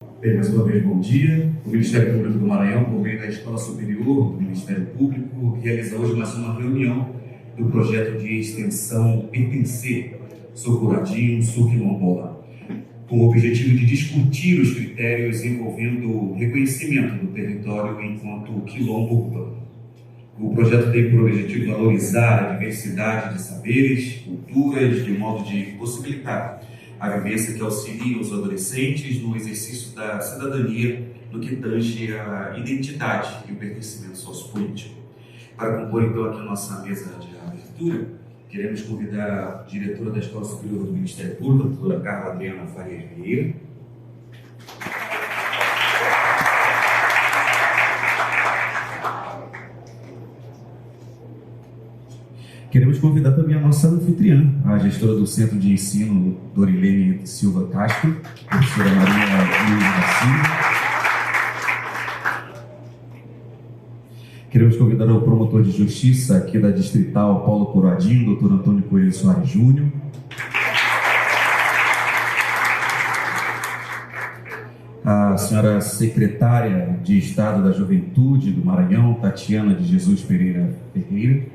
Bem, mais uma vez, bom dia. O Ministério Público do Maranhão, por meio da Escola Superior do Ministério Público, realiza hoje mais uma reunião do projeto de extensão Pertencer, Sou Curadinho, Sou Quilombola, com o objetivo de discutir os critérios envolvendo o reconhecimento do território enquanto quilombo urbano. O projeto tem por objetivo valorizar a diversidade de saberes, culturas, de modo de possibilitar a vivência que auxilia os adolescentes no exercício da cidadania no que tange a identidade e o pertencimento sociopolítico. Para compor então aqui a nossa mesa de abertura, queremos convidar a diretora da Escola Superior do Ministério Público, a doutora Carla Adriana Faria Vieira. Queremos convidar também a nossa anfitriã, a gestora do Centro de Ensino, Dorilene Silva Castro, professora Maria Luiz da Silva. Queremos convidar o promotor de justiça aqui da Distrital Paulo Curadinho, doutor Antônio Coelho Soares Júnior. A senhora secretária de Estado da Juventude do Maranhão, Tatiana de Jesus Pereira Ferreira.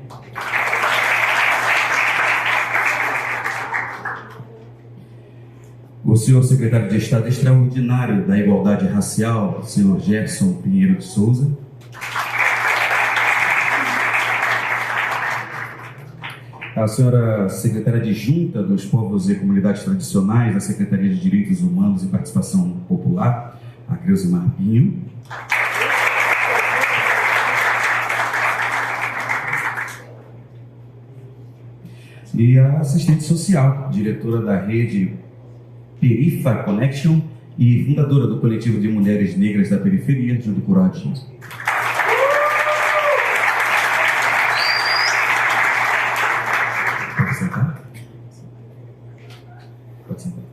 O senhor secretário de Estado extraordinário da Igualdade Racial, senhor Gerson Pinheiro de Souza. A senhora secretária adjunta dos Povos e Comunidades Tradicionais da Secretaria de Direitos Humanos e Participação Popular, a Creusimar Pinho. E a assistente social, diretora da rede Perifa Connection e fundadora do coletivo de mulheres negras da periferia, Judo Curadinho. Pode sentar? Pode sentar.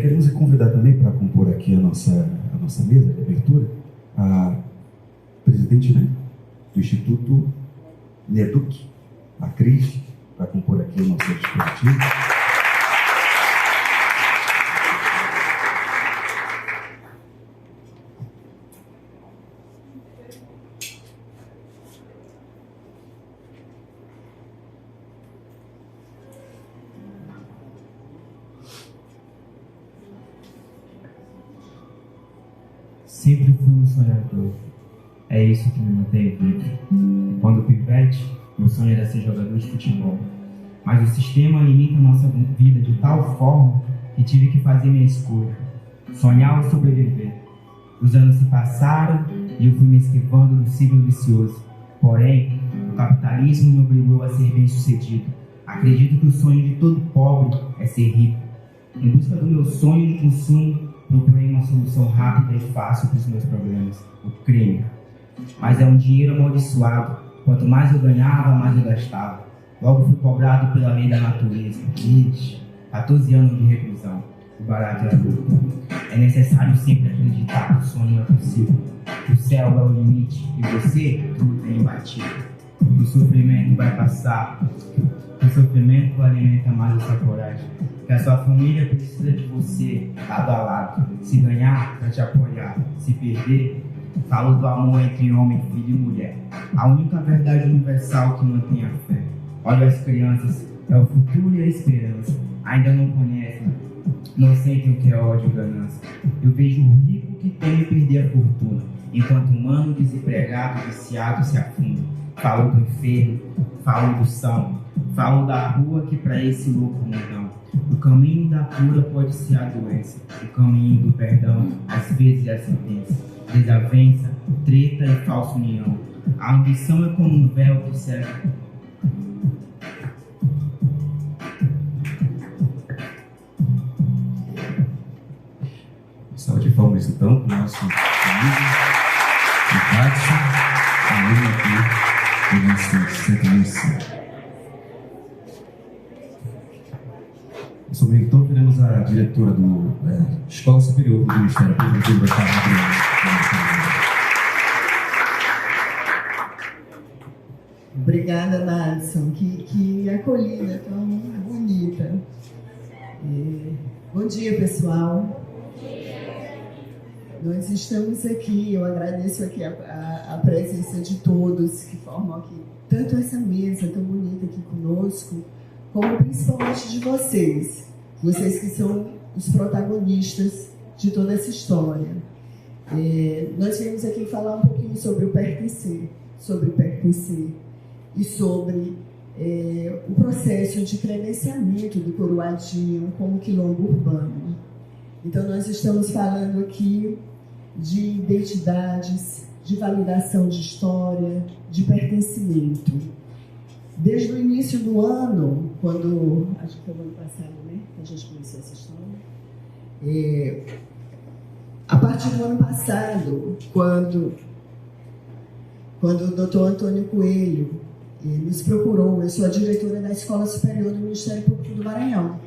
Queremos convidar também para compor aqui a nossa mesa de abertura a presidente do Instituto NEDUC, a Cris, para compor aqui o nosso dispositivo. Sempre fui um sonhador, é isso que me mantém vivo. Quando pivete, meu sonho era ser jogador de futebol. Mas o sistema limita nossa vida de tal forma que tive que fazer minha escolha, sonhar ou sobreviver. Os anos se passaram e eu fui me esquivando do ciclo vicioso. Porém, o capitalismo me obrigou a ser bem-sucedido. Acredito que o sonho de todo pobre é ser rico. Em busca do meu sonho de consumo, procurei uma solução rápida e fácil para os meus problemas, o crime. Mas é um dinheiro amaldiçoado. Quanto mais eu ganhava, mais eu gastava. Logo fui cobrado pela lei da natureza. 14 anos de reclusão. O barato é lucro. É necessário sempre acreditar que o sonho é possível. Que o céu é o limite e você, tudo é imbatível. O sofrimento vai passar. O sofrimento alimenta mais a sua coragem. Que a sua família precisa de você, lado a lado. Se ganhar, para te apoiar. Se perder, falo do amor entre homem, filho e mulher. A única verdade universal que mantém a fé. Olha as crianças, é o futuro e a esperança. Ainda não conhecem, não sentem o que é ódio e ganância. Eu vejo o rico que teme perder a fortuna, enquanto o humano desempregado, viciado se afunda. Falo do enfermo, falo do são, falo da rua que para esse louco mundão. O caminho da cura pode ser a doença, o caminho do perdão, às vezes é a sentença. Desavença, treta e falsa união. A ambição é como um véu que serve conversa então com o nosso amigo Watson, aluno aqui do nosso centro municipal. Eu sou o reitor, teremos a diretora da Escola Superior do Ministério Público do Estado do Rio. Obrigada, Madison. Que acolhida tão bonita. Bom dia, pessoal. Nós estamos aqui, eu agradeço aqui a presença de todos que formam aqui, tanto essa mesa tão bonita aqui conosco, como principalmente de vocês que são os protagonistas de toda essa história. Nós viemos aqui falar um pouquinho sobre o pertencer e sobre o processo de credenciamento do Coroadinho como quilombo urbano. Então, nós estamos falando aqui de identidades, de validação de história, de pertencimento. Desde o início do ano, acho que foi o ano passado, né, que a gente conheceu essa história, a partir do ano passado, quando o Dr. Antônio Coelho nos procurou, eu sou a diretora da Escola Superior do Ministério Público do Maranhão.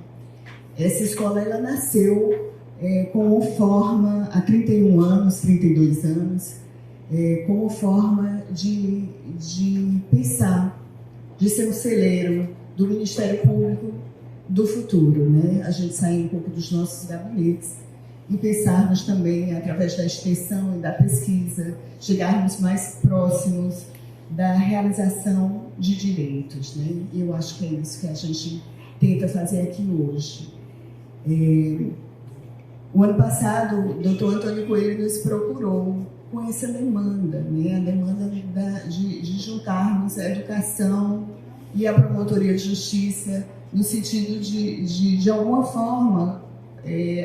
Essa escola ela nasceu como forma, há 31 anos, 32 anos, como forma de pensar, de ser um celeiro do Ministério Público do futuro, né? A gente sair um pouco dos nossos gabinetes e pensarmos também, através da extensão e da pesquisa, chegarmos mais próximos da realização de direitos, né? E eu acho que é isso que a gente tenta fazer aqui hoje. O ano passado, o Dr. Antônio Coelho nos procurou com essa demanda, né? A demanda de juntarmos a educação e a promotoria de justiça no sentido de alguma forma,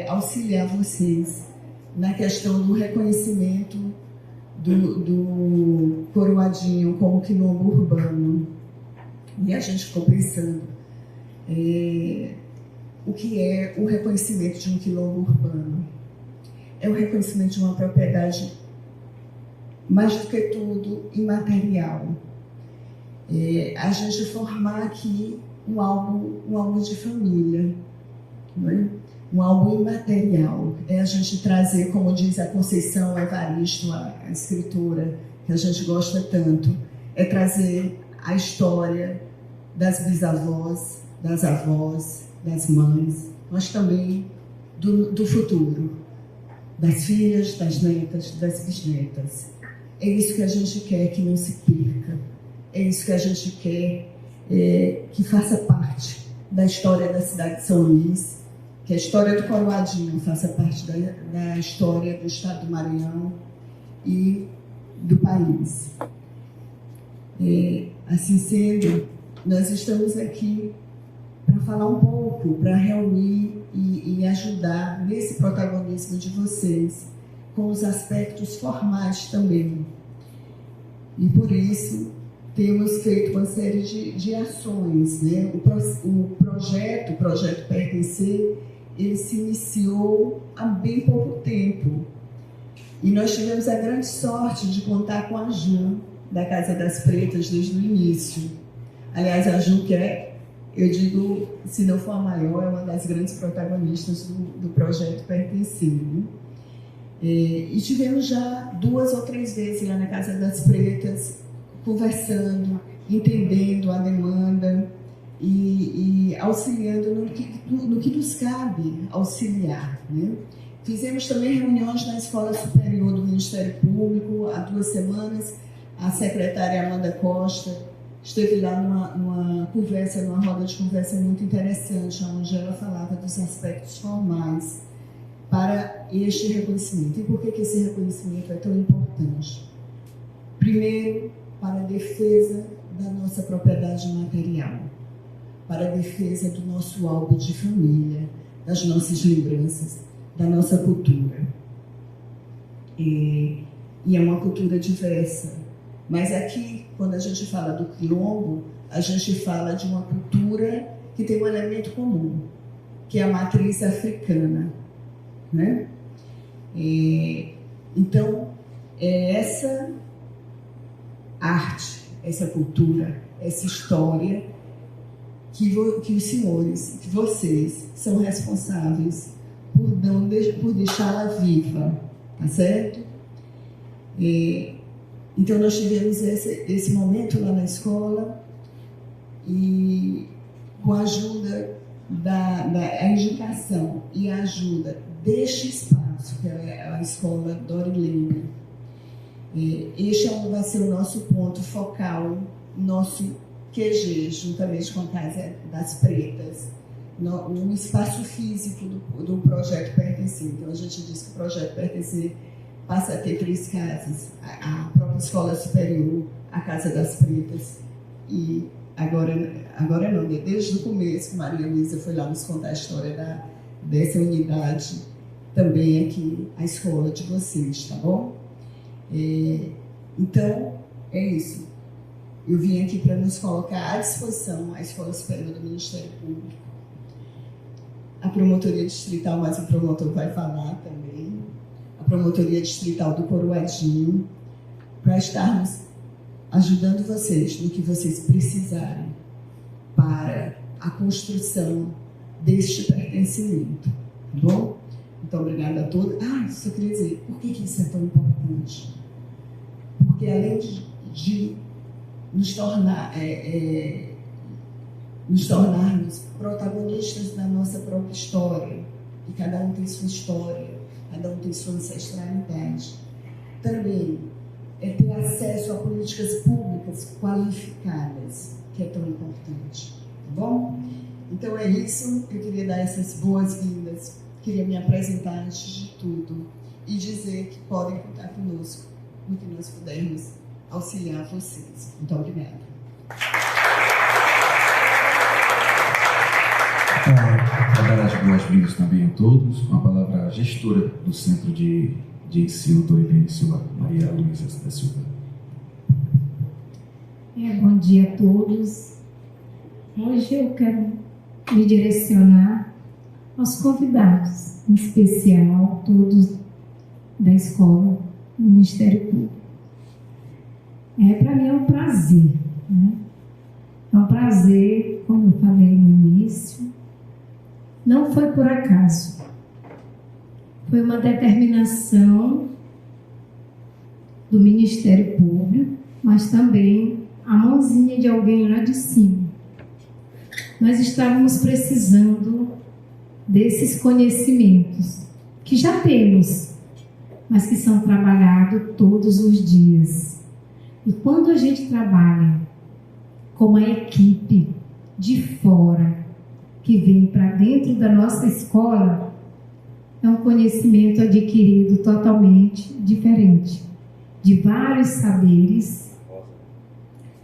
auxiliar vocês na questão do reconhecimento do Coroadinho como quilombo urbano. E a gente ficou pensando o que é o reconhecimento de um quilombo urbano. É o reconhecimento de uma propriedade, mais do que tudo, imaterial. A gente formar aqui um álbum de família, não é? Um álbum imaterial. A gente trazer, como diz a Conceição Evaristo, a escritora que a gente gosta tanto, trazer a história das bisavós, das avós, das mães, mas também do futuro, das filhas, das netas, das bisnetas. É isso que a gente quer que não se perca. É isso que a gente quer que faça parte da história da cidade de São Luís, que a história do Coroadinho faça parte da história do estado do Maranhão e do país. Assim sendo, nós estamos aqui para falar um pouco, para reunir e ajudar nesse protagonismo de vocês, com os aspectos formais também. E por isso, temos feito uma série de ações, né? O projeto Pertencer, ele se iniciou há bem pouco tempo. E nós tivemos a grande sorte de contar com a Ju, da Casa das Pretas, desde o início. Aliás, a Ju, que eu digo, se não for a maior, é uma das grandes protagonistas do projeto Pertencer, né? E tivemos já 2 ou 3 vezes lá na Casa das Pretas, conversando, entendendo a demanda e auxiliando no que nos cabe auxiliar, né? Fizemos também reuniões na Escola Superior do Ministério Público. Há 2 semanas, a secretária Amanda Costa esteve lá numa roda de conversa muito interessante, onde ela falava dos aspectos formais para este reconhecimento. E por que esse reconhecimento é tão importante? Primeiro, para a defesa da nossa propriedade material, para a defesa do nosso álbum de família, das nossas lembranças, da nossa cultura. E é uma cultura diversa. Mas aqui, quando a gente fala do quilombo, a gente fala de uma cultura que tem um elemento comum, que é a matriz africana, né? Então, é essa arte, essa cultura, essa história que os senhores, que vocês são responsáveis por deixá-la viva, tá certo? Então, nós tivemos esse momento lá na escola e com a ajuda da indicação e a ajuda deste espaço, que é a escola Dori Leme. Este vai ser o nosso ponto focal, nosso QG, juntamente com a Casa das Pretas, um espaço físico do projeto Pertencer. Então, a gente diz que o projeto Pertencer passa a ter 3 casas, a própria Escola Superior, a Casa das Pretas e agora não, desde o começo, Maria Luísa foi lá nos contar a história dessa unidade, também aqui, a escola de vocês, tá bom? Então, é isso. Eu vim aqui para nos colocar à disposição a Escola Superior do Ministério Público, a Promotoria Distrital, mas o promotor vai falar também, a Promotoria Distrital do Coroadinho, para estarmos ajudando vocês no que vocês precisarem para a construção deste pertencimento, tá bom? Muito obrigada a todos. Só queria dizer, por que isso é tão importante? Porque além de nos tornarmos protagonistas da nossa própria história, e cada um tem sua história, cada um tem sua ancestralidade, também ter acesso a políticas públicas qualificadas, que é tão importante, tá bom? Então é isso, eu queria dar essas boas-vindas, queria me apresentar antes de tudo e dizer que podem contar conosco no que nós pudermos auxiliar vocês. Muito obrigada. Para dar as boas-vindas também a todos, com a palavra a gestora do Centro de Ensino Dori Leme Silva, Maria Luísa da Silva. Bom dia a todos. Hoje eu quero me direcionar aos convidados, em especial todos da escola do Ministério Público. Para mim é um prazer, né? É um prazer, como eu falei no início, não foi por acaso. Foi uma determinação do Ministério Público, mas também a mãozinha de alguém lá de cima. Nós estávamos precisando desses conhecimentos, que já temos, mas que são trabalhados todos os dias. E quando a gente trabalha com uma equipe de fora, que vem para dentro da nossa escola, é um conhecimento adquirido totalmente diferente, de vários saberes,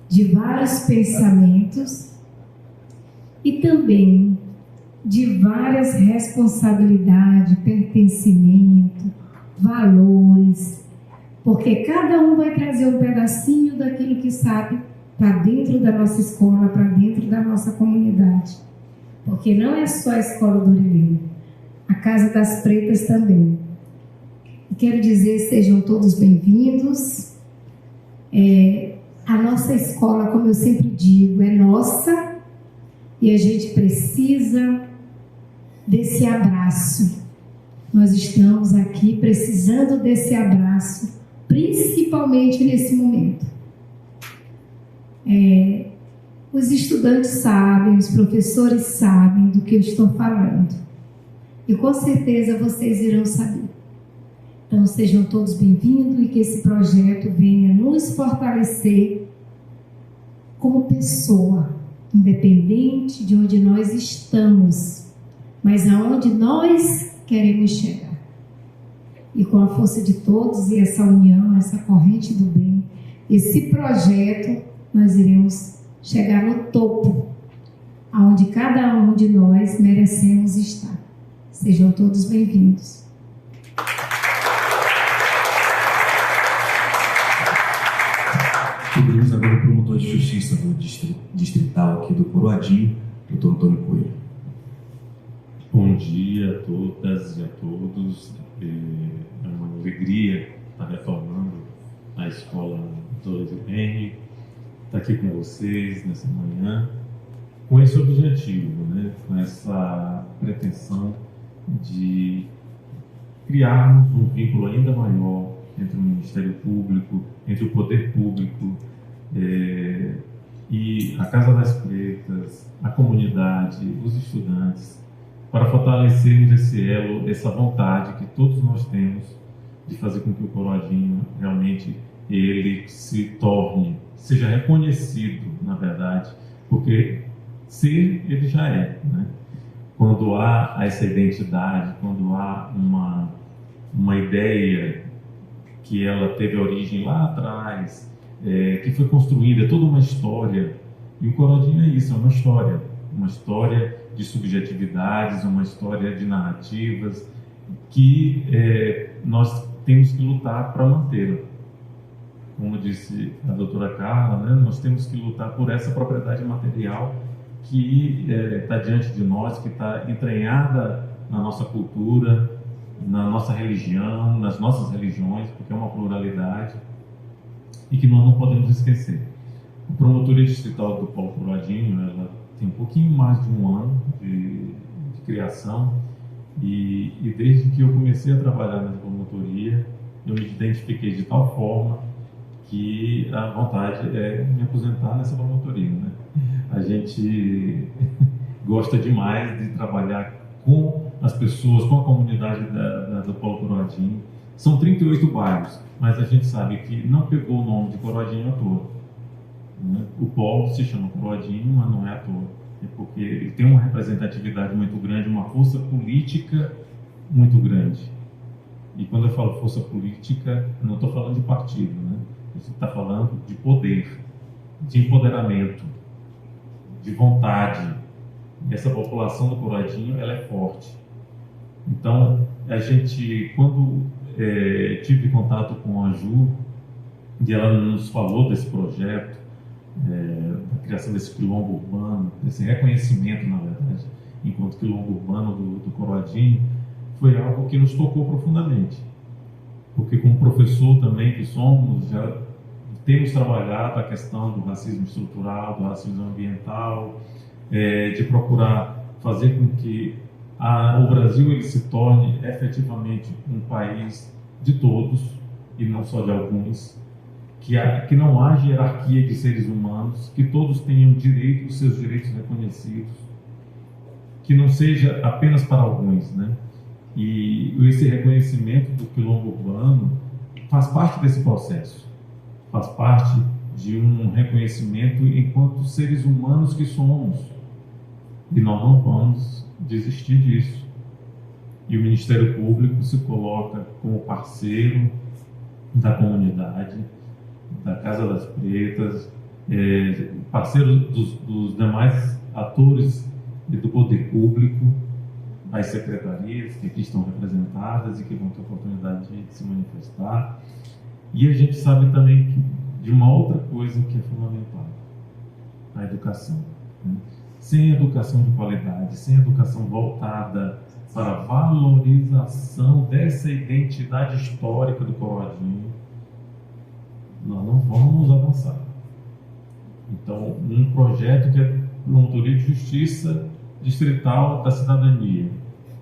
de vários pensamentos e também de várias responsabilidades, pertencimento, valores, porque cada um vai trazer um pedacinho daquilo que sabe para dentro da nossa escola, para dentro da nossa comunidade. Porque não é só a escola Dori Leme, a Casa das Pretas também. E quero dizer, sejam todos bem-vindos. A nossa escola, como eu sempre digo, é nossa e a gente precisa desse abraço. Nós estamos aqui precisando desse abraço, principalmente nesse momento. Os estudantes sabem, os professores sabem do que eu estou falando. E com certeza vocês irão saber. Então sejam todos bem-vindos e que esse projeto venha nos fortalecer como pessoa, independente de onde nós estamos, mas aonde nós queremos chegar. E com a força de todos e essa união, essa corrente do bem, esse projeto, nós iremos chegar no topo, aonde cada um de nós merecemos estar. Sejam todos bem-vindos. Pedimos agora o promotor de justiça do distrital aqui do Coroadinho, Dr. Antônio Coelho. Bom dia a todas e a todos. É uma alegria estar retornando à escola Doutora Zilene, estar aqui com vocês nessa manhã, com esse objetivo, né? Com essa pretensão de criarmos um vínculo ainda maior entre o Ministério Público, entre o Poder Público e a Casa das Pretas, a comunidade, os estudantes, para fortalecermos esse elo, essa vontade que todos nós temos de fazer com que o Coroadinho realmente ele se torne, seja reconhecido, na verdade, porque ser ele já é, né? Quando há essa identidade, quando há uma ideia que ela teve origem lá atrás, que foi construída, toda uma história, e o Coroadinho é isso, é uma história de subjetividades, uma história de narrativas que nós temos que lutar para mantê-la. Como disse a doutora Carla, né, nós temos que lutar por essa propriedade material que está diante de nós, que está entranhada na nossa cultura, na nossa religião, nas nossas religiões, porque é uma pluralidade, e que nós não podemos esquecer. A Promotoria Distrital do Polo Coroadinho, ela tem um pouquinho mais de um ano de criação, e desde que eu comecei a trabalhar nessa promotoria, eu me identifiquei de tal forma que a vontade é me aposentar nessa promotoria, né? A gente gosta demais de trabalhar com as pessoas, com a comunidade do Polo Coroadinho. São 38 bairros, mas a gente sabe que não pegou o nome de Coroadinho à toa, né? O Polo se chama Coroadinho, mas não é à toa. É porque ele tem uma representatividade muito grande, uma força política muito grande. E quando eu falo força política, não estou falando de partido, né? A gente está falando de poder, de empoderamento, de vontade. E essa população do Coroadinho, ela é forte. Então, a gente, quando tive contato com a Ju, e ela nos falou desse projeto, da criação desse quilombo urbano, desse reconhecimento, na verdade, enquanto quilombo urbano do Coroadinho, foi algo que nos tocou profundamente. Porque como professor também que somos, já temos trabalhado a questão do racismo estrutural, do racismo ambiental, de procurar fazer com que o Brasil ele se torne efetivamente um país de todos e não só de alguns, que não haja hierarquia de seres humanos, que todos tenham os seus direitos reconhecidos, que não seja apenas para alguns, né? E esse reconhecimento do quilombo urbano faz parte desse processo, faz parte de um reconhecimento enquanto seres humanos que somos, e nós não vamos desistir disso. E o Ministério Público se coloca como parceiro da comunidade, da Casa das Pretas, parceiro dos demais atores do poder público, das secretarias que aqui estão representadas e que vão ter oportunidade de se manifestar. E a gente sabe também de uma outra coisa que é fundamental, a educação, né? Sem educação de qualidade, sem educação voltada para a valorização dessa identidade histórica do Coroadinho, nós não vamos avançar. Então, um projeto que é Promotoria de Justiça Distrital da Cidadania,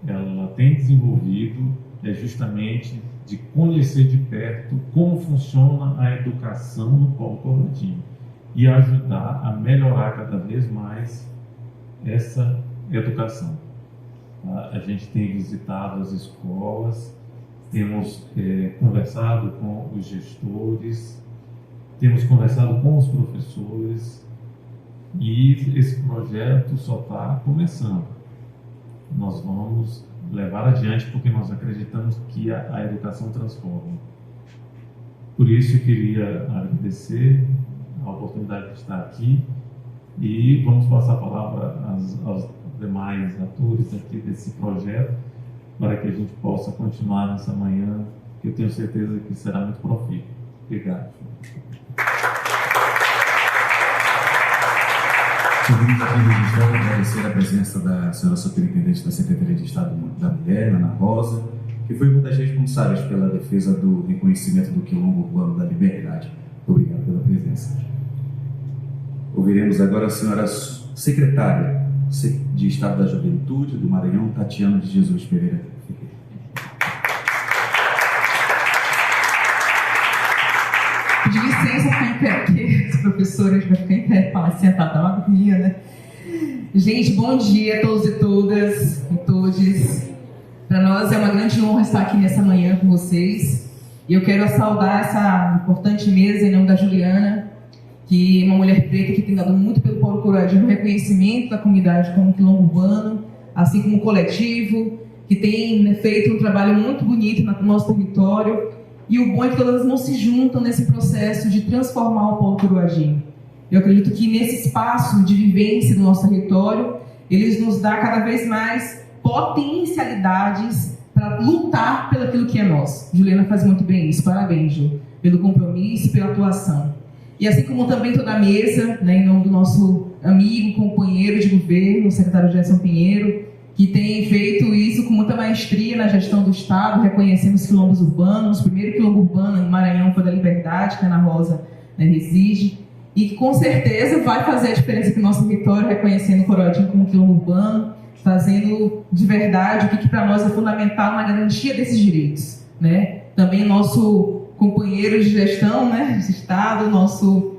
ela tem desenvolvido justamente de conhecer de perto como funciona a educação no Polo Coroadinho e ajudar a melhorar cada vez mais essa educação. A gente tem visitado as escolas, temos conversado com os gestores, temos conversado com os professores, e esse projeto só está começando. Nós vamos levar adiante porque nós acreditamos que a educação transforma. Por isso eu queria agradecer a oportunidade de estar aqui e vamos passar a palavra aos demais atores aqui desse projeto para que a gente possa continuar nessa manhã, que eu tenho certeza que será muito profícuo. Obrigado. Seguimos aqui registrando, agradecer a presença da senhora superintendente da Secretaria de Estado da Mulher, Ana Rosa, que foi uma das responsáveis pela defesa do reconhecimento do Quilombo Urbano da Liberdade. Obrigado pela presença. Ouviremos agora a senhora secretária de Estado da Juventude do Maranhão, Tatiana de Jesus Pereira. De licença, ficar em pé, porque os professores vão ficar em pé, falar sentado, dá uma agonia, né? Gente, bom dia a todos e todas e todes. Para nós é uma grande honra estar aqui nessa manhã com vocês. E eu quero saudar essa importante mesa em nome da Juliana, que é uma mulher preta que tem dado muito pelo Paulo Coroadinho no reconhecimento da comunidade como quilombo urbano, assim como o coletivo, que tem feito um trabalho muito bonito no nosso território. E o bom é que todas as mãos se juntam nesse processo de transformar o Paulo Coroadinho. Eu acredito que nesse espaço de vivência do nosso território, eles nos dão cada vez mais potencialidades para lutar pelo aquilo que é nosso. Juliana faz muito bem isso, parabéns, Ju, pelo compromisso, pela atuação. E assim como também toda a mesa, né, em nome do nosso amigo, companheiro de governo, o secretário Gerson Pinheiro, que tem feito isso com muita maestria na gestão do Estado, reconhecendo os quilombos urbanos. O primeiro quilombo urbano em Maranhão foi da Liberdade, que a Ana Rosa, né, reside, e que com certeza vai fazer a diferença aqui no nosso território, reconhecendo o Coroadinho como quilombo urbano, fazendo de verdade o que para nós é fundamental na garantia desses direitos, né? Também nosso companheiro de gestão, né, do Estado, nosso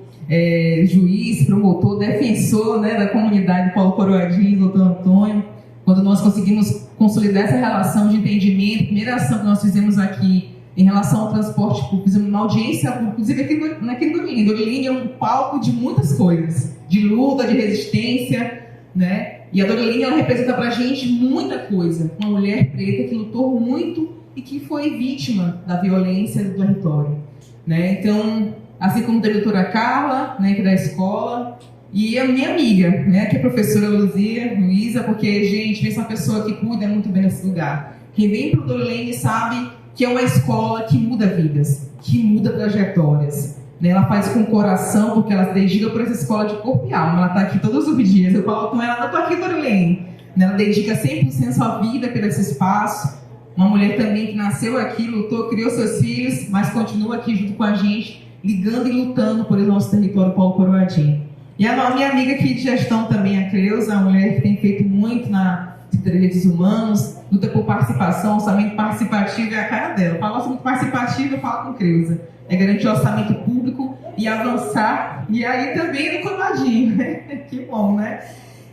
juiz, promotor, defensor, né, da comunidade Paulo Coroadinho, doutor Antônio, quando nós conseguimos consolidar essa relação de entendimento. A primeira ação que nós fizemos aqui em relação ao transporte público, fizemos uma audiência, inclusive aqui no Doriline. Doriline é um palco de muitas coisas, de luta, de resistência, né? E a Doriline, ela representa pra gente muita coisa. Uma mulher preta que lutou muito e que foi vítima da violência do território, né? Então, assim como a doutora Carla, né, que é da escola, e a minha amiga, né, que é a professora Luísa, porque, gente, vê essa pessoa que cuida muito bem desse lugar. Quem vem para o Doriline sabe que é uma escola que muda vidas, que muda trajetórias. Né? Ela faz com o coração, porque ela se dedica por essa escola de corpo e alma. Ela está aqui todos os dias. Eu falo com ela, não estou aqui, Doriline. Ela dedica 100% sua vida por esse espaço. Uma mulher também que nasceu aqui, lutou, criou seus filhos, mas continua aqui junto com a gente, ligando e lutando por esse nosso território Paulo Coroadinho. E a minha amiga aqui de gestão também, a Creuza, uma mulher que tem feito muito na Secretaria de Direitos Humanos, luta por participação, orçamento participativo é a cara dela. Para orçamento participativo, eu falo com Creuza. É garantir orçamento público e avançar, e aí também no Coroadinho, né? Que bom, né?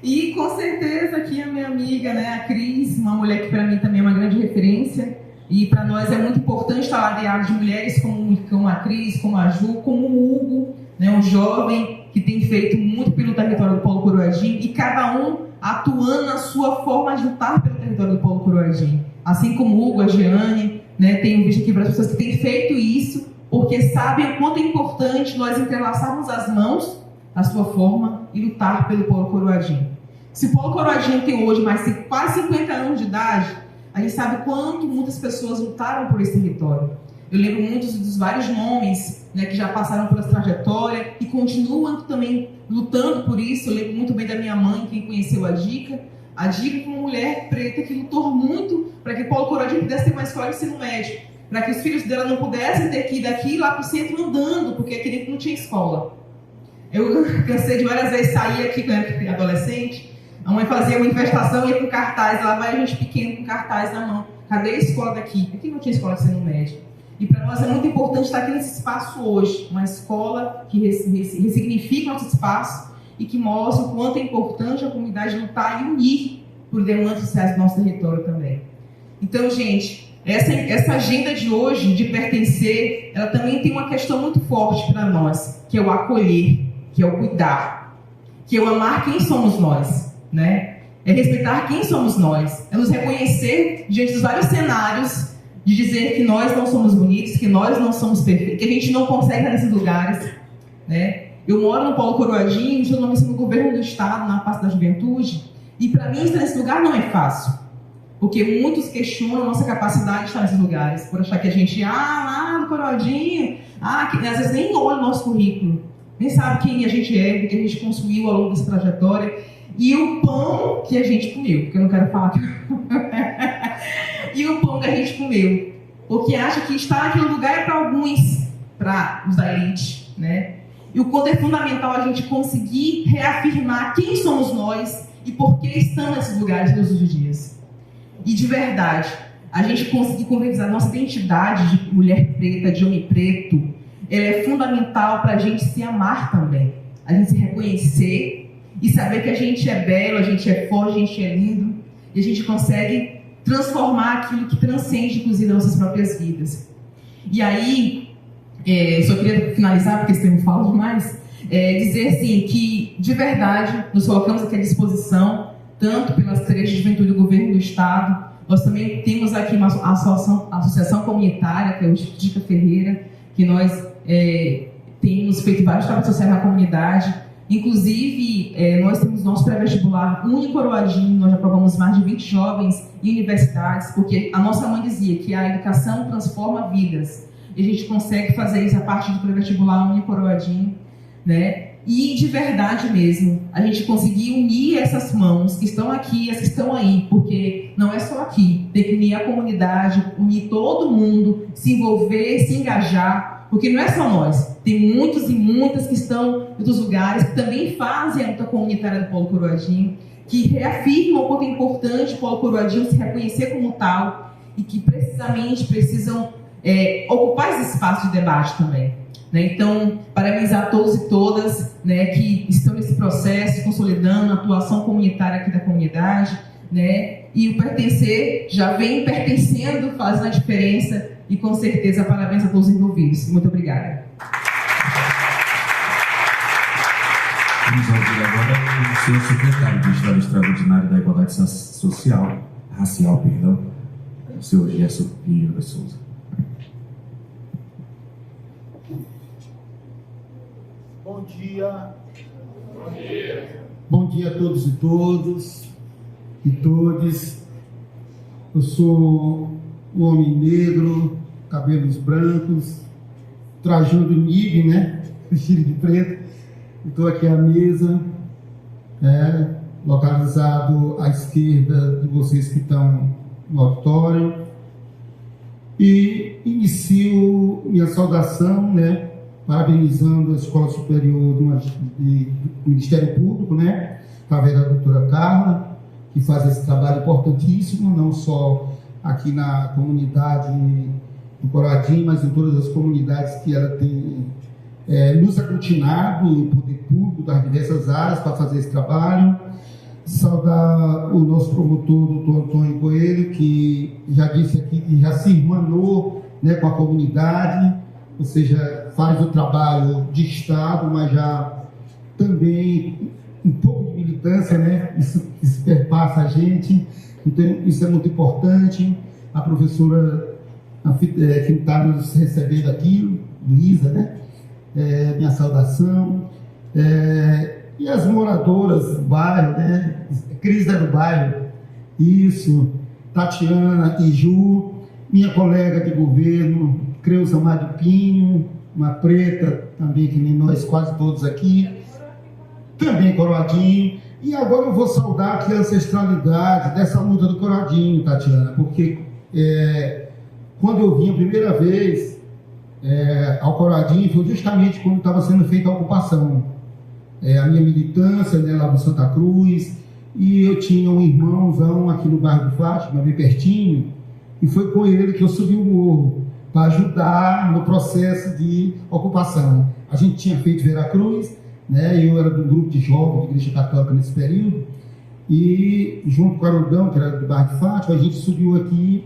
E com certeza aqui a minha amiga, né, a Cris, uma mulher que para mim também é uma grande referência, e para nós é muito importante estar ladeado de mulheres como a Cris, como a Ju, como o Hugo, né, um jovem que tem feito muito pelo território do Paulo Coroadinho, e cada um atuando na sua forma de lutar pelo território do Paulo Coroadinho. Assim como o Hugo, a Jeane, né, tenho visto aqui para as pessoas que têm feito isso, porque sabem o quanto é importante nós entrelaçarmos as mãos à sua forma e lutar pelo Paulo Coroadinho. Se o Paulo Coroadinho tem hoje quase 50 anos de idade, a gente sabe quanto muitas pessoas lutaram por esse território. Eu lembro muitos dos vários nomes, né, que já passaram por essa trajetória e continuam também lutando por isso. Eu lembro muito bem da minha mãe, quem conheceu a Dica. A Dica foi uma mulher preta que lutou muito para que o Paulo Coroadinho pudesse ter uma escola de ensino médio, para que os filhos dela não pudessem ter que ir daqui lá para o centro andando, porque aqui não tinha escola. Eu cansei de várias vezes sair aqui quando era adolescente. A mãe fazia uma manifestação, ia com cartaz, lá vai a gente pequeno com cartaz na mão. Cadê a escola daqui? Aqui não tinha escola de ensino médio. E para nós é muito importante estar aqui nesse espaço hoje, uma escola que ressignifica nosso espaço e que mostra o quanto é importante a comunidade lutar e unir por demandas sociais do nosso território também. Então, gente, essa agenda de hoje, de pertencer, ela também tem uma questão muito forte para nós, que é o acolher, que é o cuidar, que é o amar quem somos nós. Né? É respeitar quem somos nós, é nos reconhecer diante dos vários cenários, de dizer que nós não somos bonitos, que nós não somos perfeitos, que a gente não consegue estar nesses lugares. Né? Eu moro no Paulo Coroadinho, estou no governo do Estado, na pasta da juventude, e para mim estar nesse lugar não é fácil, porque muitos questionam a nossa capacidade de estar nesses lugares, por achar que a gente, lá no Coroadinho, que às vezes nem olha o nosso currículo, nem sabe quem a gente é, o que a gente construiu ao longo dessa trajetória, e o pão que a gente comeu, porque eu não quero falar que... E o pão que a gente comeu, porque acha que estar naquele lugar é para alguns, para os da elite, né? E o quanto é fundamental a gente conseguir reafirmar quem somos nós e por que estamos nesses lugares todos os dias. E de verdade, a gente conseguir concretizar nossa identidade de mulher preta, de homem preto, ela é fundamental para a gente se amar também. A gente se reconhecer e saber que a gente é belo, a gente é forte, a gente é lindo. E a gente consegue transformar aquilo que transcende, inclusive, as nossas próprias vidas. E aí, só queria finalizar, porque esse termo fala demais, dizer assim, que, de verdade, nos colocamos aqui à disposição, tanto pela Secretaria de Juventude do Governo do Estado. Nós também temos aqui uma associação comunitária, que é o Instituto Dica Ferreira, que nós temos feito vários trabalhos sociais na comunidade. Inclusive, nós temos nosso pré-vestibular Unicoroadinho, nós já aprovamos mais de 20 jovens em universidades, porque a nossa mãe dizia que a educação transforma vidas. E a gente consegue fazer isso a partir do pré-vestibular Unicoroadinho, né? E, de verdade mesmo, a gente conseguir unir essas mãos que estão aqui e as que estão aí, porque não é só aqui, tem que unir a comunidade, unir todo mundo, se envolver, se engajar, porque não é só nós, tem muitos e muitas que estão em outros lugares, que também fazem a luta comunitária do Polo Coroadinho, que reafirmam o quanto é importante o Polo Coroadinho se reconhecer como tal, e que precisamente precisam ocupar esse espaço de debate também. Então, parabenizar a todos e todas, né, que estão nesse processo, consolidando a atuação comunitária aqui da comunidade, né, e o pertencer já vem pertencendo, fazendo a diferença, e com certeza parabéns a todos os envolvidos. Muito obrigada. Vamos ouvir agora o senhor secretário do Estado Extraordinário da Igualdade Racial, o senhor Gerson Pinheiro de Souza. Bom dia. Bom dia. Bom dia a todos e todas. Eu sou um homem negro, cabelos brancos, trajando NIB, né? Vestido de preto. Estou aqui à mesa, localizado à esquerda de vocês que estão no auditório. E inicio minha saudação, né? Parabenizando a Escola Superior do Ministério Público, né, através da doutora Carla, que faz esse trabalho importantíssimo, não só aqui na comunidade do Coroadinho, mas em todas as comunidades que ela tem nos aglutinado, o poder público das diversas áreas para fazer esse trabalho. Saudar o nosso promotor, doutor Antônio Coelho, que já disse aqui que já se irmanou, né, com a comunidade, ou seja, faz o trabalho de Estado, mas já também um pouco de militância, né? Isso perpassa a gente, então isso é muito importante. A professora que está nos recebendo aqui, Luísa, né? Minha saudação. E as moradoras do bairro, né? Cris do bairro, isso, Tatiana e Ju, minha colega de governo, Creuza Mário Pinho, uma preta também, que nem nós, quase todos aqui, também Coroadinho. E agora eu vou saudar aqui a ancestralidade dessa luta do Coroadinho, Tatiana, porque quando eu vim a primeira vez ao Coroadinho foi justamente quando estava sendo feita a ocupação. A minha militância, né, lá no Santa Cruz, e eu tinha um irmãozão aqui no bairro do Fátima, bem pertinho, e foi com ele que eu subi o morro, para ajudar no processo de ocupação. A gente tinha feito Veracruz, né? Eu era do grupo de jovens de Igreja Católica nesse período, e junto com o Haroldo, que era do bairro de Fátima, a gente subiu aqui.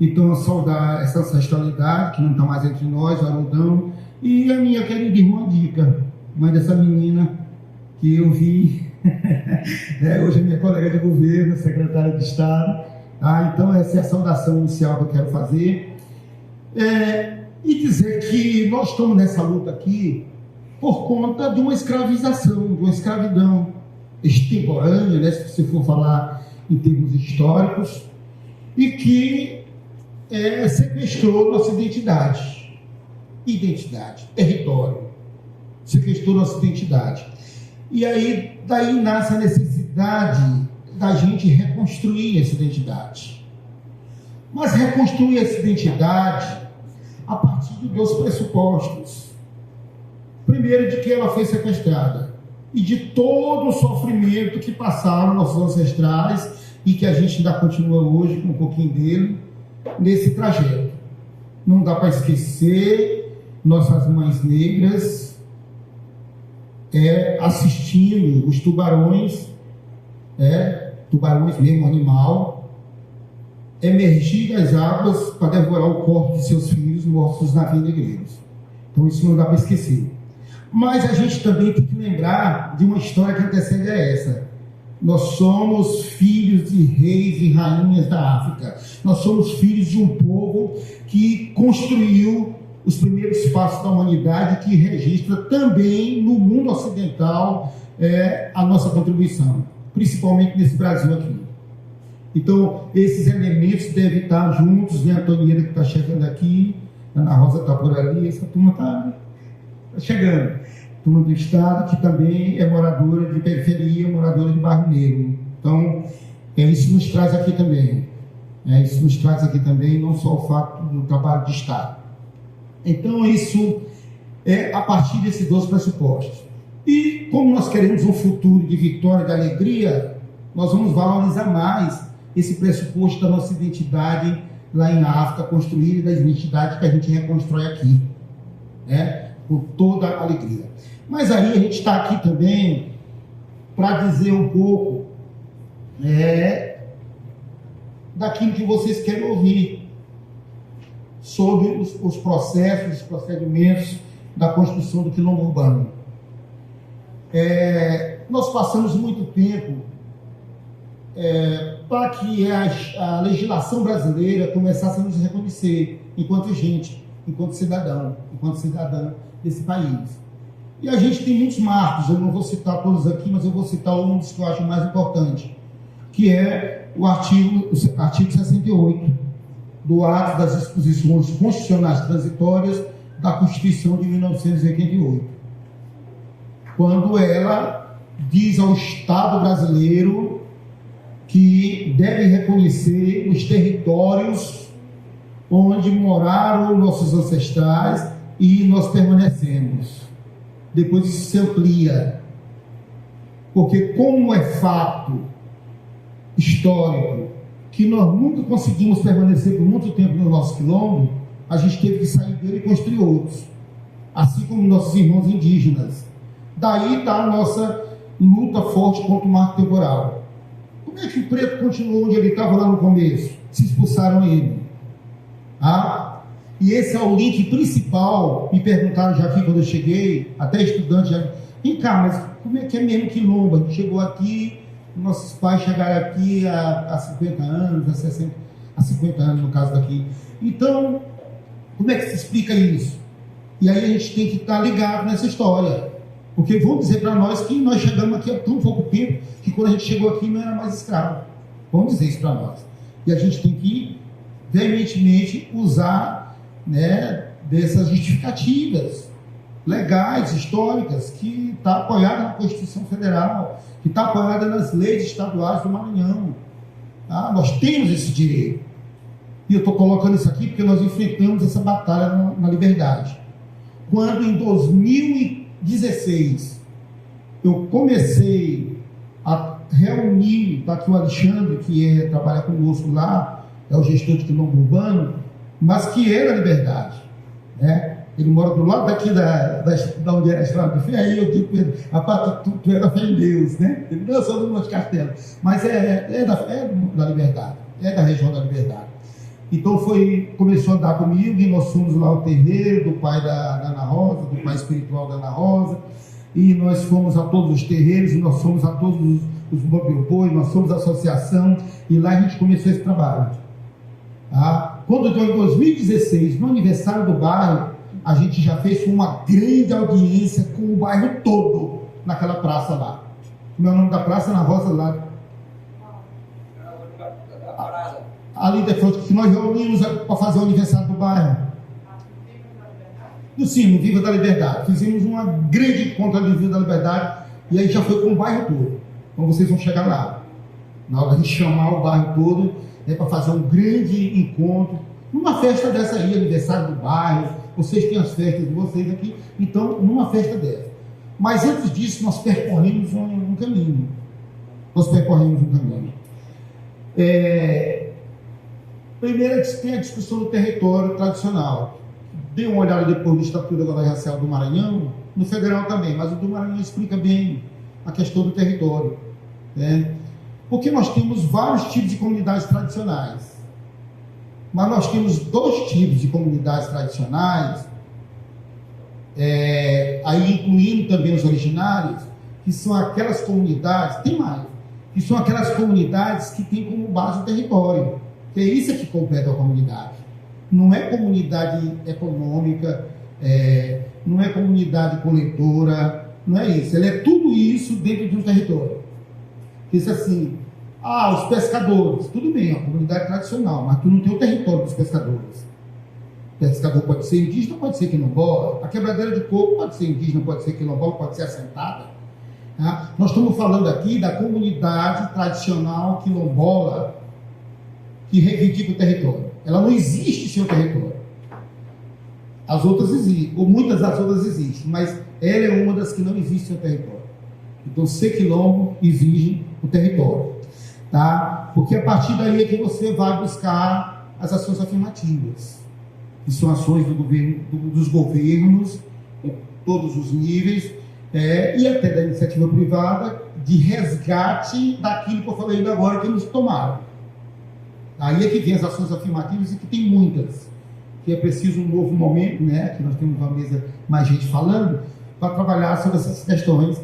Então, a saudar essa ancestralidade, que não está mais entre nós, o Haroldo, e a minha querida irmã Dica, mãe dessa menina que eu vi, hoje é minha colega de governo, secretária de Estado. Então, essa é a saudação inicial que eu quero fazer. E dizer que nós estamos nessa luta aqui por conta de uma escravização, de uma escravidão extemporânea, né, se você for falar em termos históricos, e que sequestrou nossa identidade, território, sequestrou nossa identidade. E aí, daí nasce a necessidade da gente reconstruir essa identidade. mas reconstruir essa identidade a partir de 2 pressupostos. Primeiro, de que ela foi sequestrada e de todo o sofrimento que passaram nossos ancestrais e que a gente ainda continua hoje com um pouquinho dele nesse trajeto. Não dá para esquecer nossas mães negras assistindo os tubarões mesmo, animal, emergir das águas para devorar o corpo de seus filhos mortos nos navios negreiros. Então isso não dá para esquecer. Mas a gente também tem que lembrar de uma história que antecede a essa. Nós somos filhos de reis e rainhas da África. Nós somos filhos de um povo que construiu os primeiros passos da humanidade, que registra também no mundo ocidental a nossa contribuição, principalmente nesse Brasil aqui. Então, esses elementos devem estar juntos, né? A Antonieta que está chegando aqui, a Ana Rosa está por ali, essa turma está chegando. Turma do Estado, que também é moradora de periferia, moradora de Barro Negro. Então, isso nos traz aqui também. Isso nos traz aqui também, não só o fato do trabalho de Estado. Então, isso é a partir desses 2 pressupostos. E, como nós queremos um futuro de vitória e de alegria, nós vamos valorizar mais esse pressuposto da nossa identidade lá em África, construir da identidade que a gente reconstrói aqui, com toda a alegria. Mas aí a gente está aqui também para dizer um pouco daquilo que vocês querem ouvir sobre os processos, os procedimentos da construção do quilombo urbano. Nós passamos muito tempo para que a legislação brasileira começasse a nos reconhecer enquanto gente, enquanto cidadã desse país. E a gente tem muitos marcos, eu não vou citar todos aqui, mas eu vou citar um dos que eu acho mais importante, que é o artigo 68 do ato das disposições constitucionais transitórias da Constituição de 1988, quando ela diz ao Estado brasileiro que deve reconhecer os territórios onde moraram nossos ancestrais e nós permanecemos. Depois isso se amplia, porque como é fato histórico que nós nunca conseguimos permanecer por muito tempo no nosso quilombo, a gente teve que sair dele e construir outros, assim como nossos irmãos indígenas. Daí está a nossa luta forte contra o marco temporal. Como é que o preto continuou onde ele estava lá no começo? Se expulsaram ele. E esse é o link principal. Me perguntaram já aqui quando eu cheguei, até estudante já, vem cá, mas como é que é mesmo quilombo? A gente chegou aqui, nossos pais chegaram aqui há 50 anos, há 50 anos no caso daqui. Então, como é que se explica isso? E aí a gente tem que estar ligado nessa história. Porque vão dizer para nós que nós chegamos aqui há tão pouco tempo que quando a gente chegou aqui não era mais escravo. Vão dizer isso para nós. E a gente tem que veementemente usar dessas justificativas legais, históricas, que está apoiada na Constituição Federal, que está apoiada nas leis estaduais do Maranhão. Nós temos esse direito. E eu estou colocando isso aqui porque nós enfrentamos essa batalha na liberdade. Quando em 2016 eu comecei a reunir, está aqui o Alexandre, que trabalha conosco lá, é o gestor de quilombo urbano, mas que é da liberdade, Ele mora do lado daqui da onde era a estrada de ferro, e eu digo para ele, rapaz, tu é da fé em Deus, Ele não, eu sou do Monte Castelo, mas é da liberdade, é da região da liberdade. Então começou a andar comigo, e nós fomos lá ao terreiro do pai da Ana Rosa, do pai espiritual da Ana Rosa, e nós fomos a todos os terreiros, nós fomos a todos os mobilpões, nós fomos a associação, e lá a gente começou esse trabalho. Quando deu em 2016, no aniversário do bairro, a gente já fez uma grande audiência com o bairro todo, naquela praça lá. Como é o nome da praça? Ana Rosa lá. Ali depois que nós reunimos para fazer o aniversário do bairro. Sim, no Viva da Liberdade. Fizemos uma grande encontro ali no Viva da Liberdade, e aí já foi com o bairro todo. Então vocês vão chegar lá. Na hora de chamar o bairro todo, para fazer um grande encontro, numa festa dessa aí, aniversário do bairro, vocês têm as festas de vocês aqui, então, numa festa dessa. Mas antes disso, nós percorremos um caminho. Primeiro, tem a discussão do território tradicional. Dê uma olhada depois do Estatuto da Igualdade Racial do Maranhão, no federal também, mas o do Maranhão explica bem a questão do território, né? Porque nós temos vários tipos de comunidades tradicionais, mas nós temos 2 tipos de comunidades tradicionais, aí incluindo também os originários, que são aquelas comunidades, tem mais, que são aquelas comunidades que têm como base o território, que é isso que completa a comunidade. Não é comunidade econômica, não é comunidade coletora, não é isso. Ela é tudo isso dentro de um território. Isso assim, os pescadores, tudo bem, é uma comunidade tradicional, mas tu não tem o território dos pescadores. O pescador pode ser indígena, pode ser quilombola. A quebradeira de coco pode ser indígena, pode ser quilombola, pode ser assentada. Tá? Nós estamos falando aqui da comunidade tradicional quilombola que reivindica o território. Ela não existe sem o território. As outras existem, ou muitas das outras existem, mas ela é uma das que não existe sem o território. Então, ser quilombo exige o território, tá? Porque a partir daí é que você vai buscar as ações afirmativas, que são ações do governo, dos governos, em todos os níveis, e até da iniciativa privada, de resgate daquilo que eu falei ainda agora que eles tomaram. Aí é que vem as ações afirmativas, e que tem muitas, que é preciso um novo momento, né? Que nós temos uma mesa, mais gente falando, para trabalhar sobre essas questões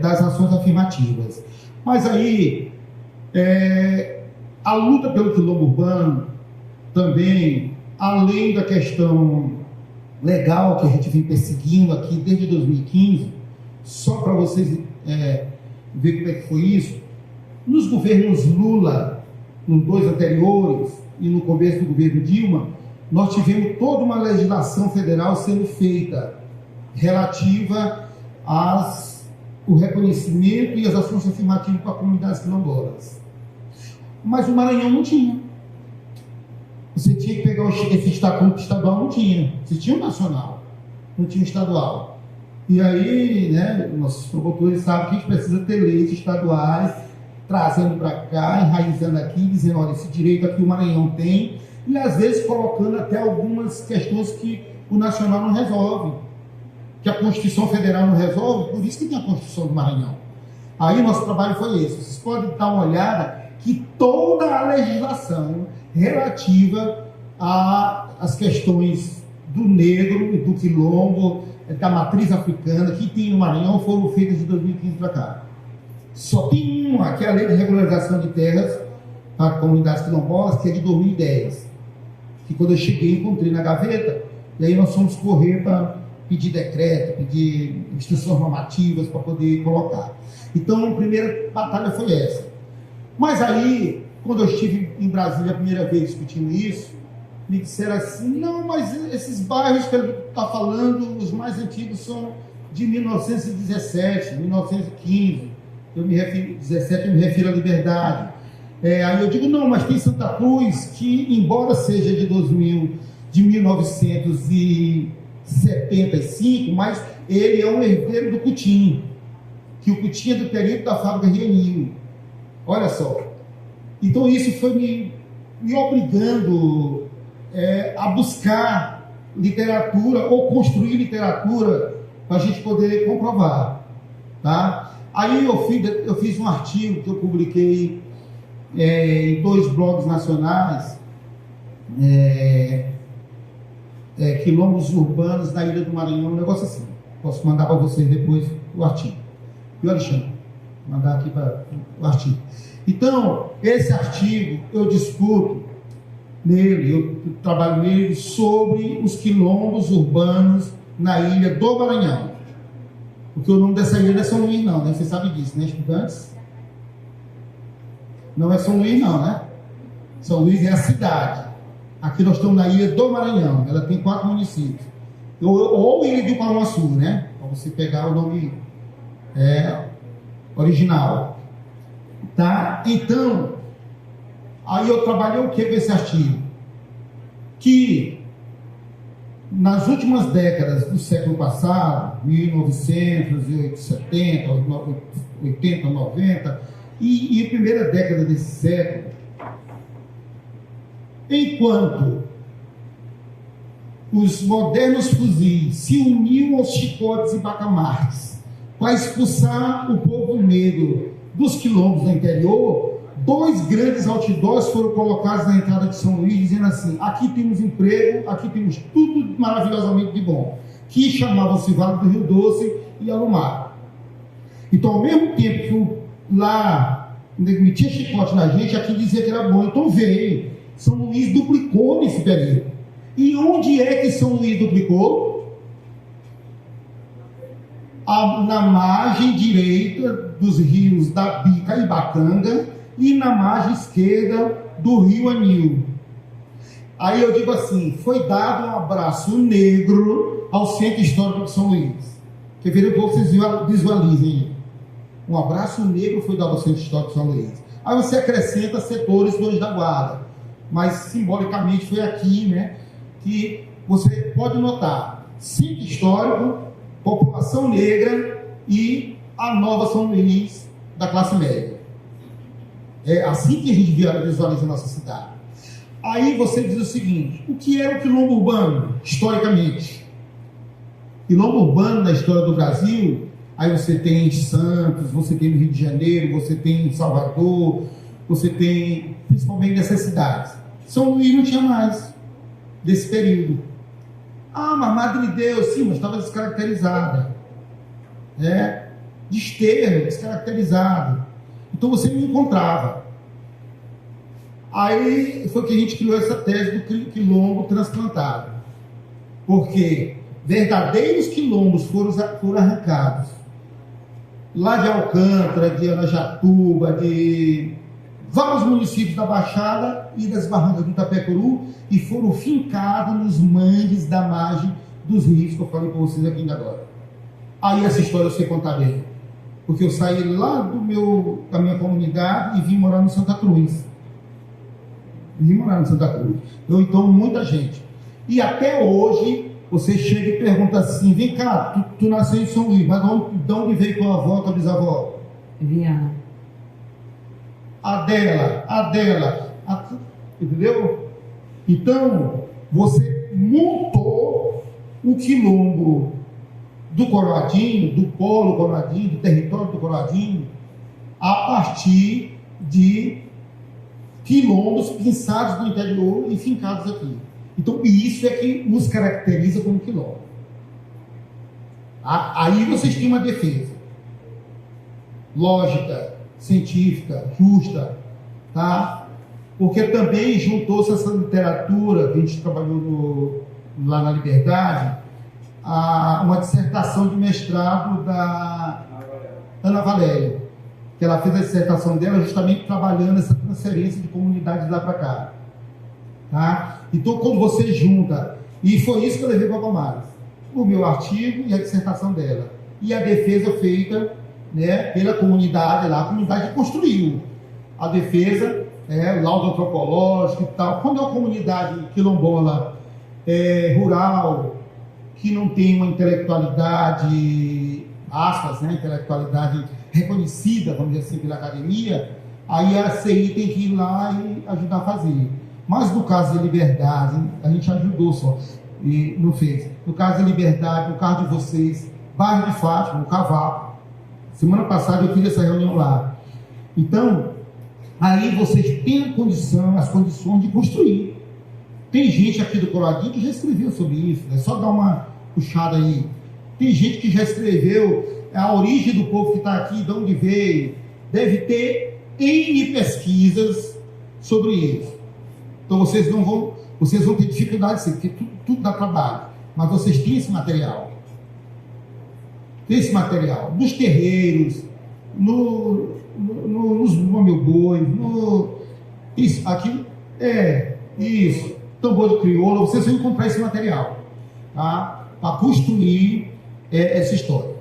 das ações afirmativas. Mas aí, a luta pelo quilombo urbano também, além da questão legal que a gente vem perseguindo aqui desde 2015, só para vocês ver como é que foi isso, nos governos Lula, nos 2 anteriores e no começo do governo Dilma, nós tivemos toda uma legislação federal sendo feita relativa ao reconhecimento e às ações afirmativas para comunidades quilombolas. Mas o Maranhão não tinha. Você tinha que pegar esse estatuto estadual, não tinha. Você tinha o nacional, não tinha o estadual. E aí, né, nossos promotores sabem que a gente precisa ter leis estaduais, trazendo para cá, enraizando aqui, dizendo, olha, esse direito aqui o Maranhão tem, e às vezes colocando até algumas questões que o nacional não resolve, que a Constituição Federal não resolve, por isso que tem a Constituição do Maranhão. Aí nosso trabalho foi esse. Vocês podem dar uma olhada que toda a legislação relativa às questões do negro e do quilombo, da matriz africana, que tem no Maranhão, foram feitas de 2015 para cá. Só tem uma, que é a Lei de Regularização de Terras para Comunidades Quilombolas, que é de 2010. Que quando eu cheguei, encontrei na gaveta, e aí nós fomos correr para pedir decreto, pedir instruções normativas para poder colocar. Então, a primeira batalha foi essa. Mas aí, quando eu estive em Brasília a primeira vez discutindo isso, me disseram assim, não, mas esses bairros que ele está falando, os mais antigos são de 1917, 1915, eu me refiro à Liberdade. Aí eu digo, não, mas tem Santa Cruz, que embora seja de 1975, mas ele é um herdeiro do Coutinho, que o Coutinho é do período da fábrica Rianinho. Olha só. Então isso foi me obrigando a buscar literatura ou construir literatura para a gente poder comprovar, tá? Aí eu fiz um artigo que eu publiquei em 2 blogs nacionais, quilombos urbanos na Ilha do Maranhão, um negócio assim. Posso mandar para vocês depois o artigo. E o Alexandre, mandar aqui para o artigo. Então, esse artigo eu discuto nele, eu trabalho nele sobre os quilombos urbanos na Ilha do Maranhão. Porque o nome dessa ilha não é São Luís, não, né? Você sabe disso, né, estudantes? Não é São Luís, não, né? São Luís é a cidade. Aqui nós estamos na Ilha do Maranhão, ela tem 4 municípios. Ou Ilha do Palmaçu, né? Para você pegar o nome original. Tá? Então, Aí eu trabalhei o que com esse artigo? Que nas últimas décadas do século passado, 1970, 80, 90, e a primeira década desse século, enquanto os modernos fuzis se uniam aos chicotes e bacamartes para expulsar o povo negro dos quilombos do interior, 2 grandes outdoors foram colocados na entrada de São Luís, dizendo assim: aqui temos emprego, aqui temos tudo maravilhosamente de bom, que chamavam-se Vale do Rio Doce e Alumar. Então, ao mesmo tempo que lá metia chicote na gente, aqui dizia que era bom. Então veio, São Luís duplicou nesse período. E onde é que São Luís duplicou? Na margem direita dos rios da Bica e Bacanga e na margem esquerda do rio Anil. Aí eu digo assim, foi dado um abraço negro ao Centro Histórico de São Luís. Que ver que vocês visualizem. Um abraço negro foi dado ao Centro Histórico de São Luís. Aí você acrescenta setores do Anjo da Guarda. Mas simbolicamente foi aqui, né, que você pode notar Centro Histórico, população negra e a nova São Luís da classe média. É assim que a gente visualiza a nossa cidade. Aí você diz o seguinte: o que era o quilombo urbano, historicamente? Quilombo urbano na história do Brasil, aí você tem em Santos, você tem no Rio de Janeiro, você tem em Salvador, você tem principalmente nessas cidades. São Luís não tinha mais desse período. Ah, mas Madre de Deus, sim, mas estava descaracterizada. Desterro, descaracterizado. Então você não encontrava. Aí foi que a gente criou essa tese do quilombo transplantado. Porque verdadeiros quilombos foram arrancados lá de Alcântara, de Arajatuba, de vários municípios da Baixada e das barrancas do Itapecuru, e foram fincados nos mangues da margem dos rios que eu falei para vocês aqui ainda agora. Aí essa história eu sei contar bem, porque eu saí lá da minha comunidade e vim morar no Santa Cruz. Então muita gente. E até hoje você chega e pergunta assim: vem cá, tu nasceu em São Luís, mas de onde veio tua avó, tua bisavó? Viana. Adela, entendeu? Então, você montou o quilombo do Coroadinho, do polo Coroadinho, do território do Coroadinho, a partir de quilombos pinçados do interior e fincados aqui. Então, isso é que nos caracteriza como quilombo. Aí vocês têm uma defesa lógica, científica, justa, tá? Porque também juntou-se essa literatura que a gente trabalhou lá na Liberdade, uma dissertação de mestrado da Ana Valéria, que ela fez a dissertação dela justamente trabalhando essa transferência de comunidade de lá para cá, tá? Então, quando você junta, e foi isso que eu levei para a Palmares, o meu artigo e a dissertação dela, e a defesa feita, né, pela comunidade lá, a comunidade construiu a defesa, laudo antropológico e tal. Quando é uma comunidade quilombola rural, que não tem uma intelectualidade, aspas, né, intelectualidade reconhecida, vamos dizer assim, pela academia, aí a CI tem que ir lá e ajudar a fazer. Mas no caso da Liberdade, a gente ajudou só, e não fez. No caso da Liberdade, no caso de vocês, bairro de Fátima, no Cavaco, semana passada eu fiz essa reunião lá. Então, aí vocês têm as condições de construir. Tem gente aqui do Coroadinho que já escreveu sobre isso, é só dar uma puxada aí. Tem gente que já escreveu a origem do povo que está aqui, de onde veio. Deve ter N pesquisas sobre isso. Então vocês vão ter dificuldade, porque tudo dá trabalho. Mas vocês têm esse material. Nos terreiros, nos meu boi, isso, aqui, isso, tambor de crioula, vocês vão encontrar esse material, tá? Para construir essa história.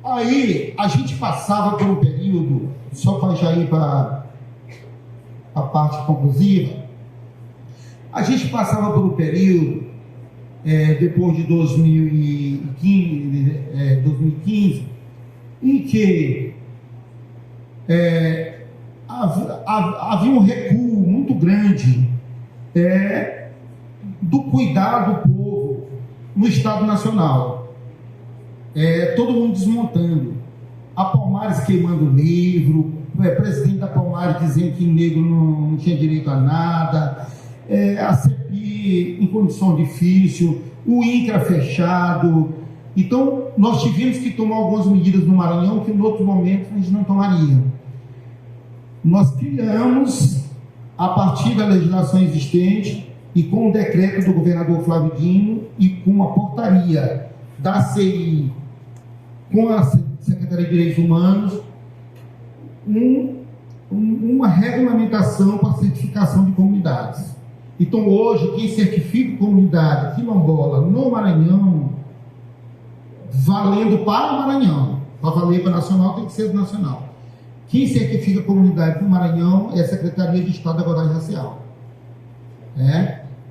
Aí, a gente passava por um período, só para já ir para a parte conclusiva, a gente passava por um período, depois de 2015, em que havia um recuo muito grande do cuidado do povo no Estado Nacional. Todo mundo desmontando. A Palmares queimando livro, o presidente da Palmares dizendo que negro não tinha direito a nada, a CPI em condição difícil, o INCRA fechado. Então, nós tivemos que tomar algumas medidas no Maranhão que, em outros momentos, a gente não tomaria. Nós criamos, a partir da legislação existente e com o decreto do governador Flávio Dino e com a portaria da CI, com a Secretaria de Direitos Humanos, uma regulamentação para a certificação de comunidades. Então, hoje, quem certifica comunidade quilombola no Maranhão, valendo para o Maranhão, para valer para nacional, tem que ser do nacional. Quem certifica a comunidade no Maranhão é a Secretaria de Estado da Igualdade Racial.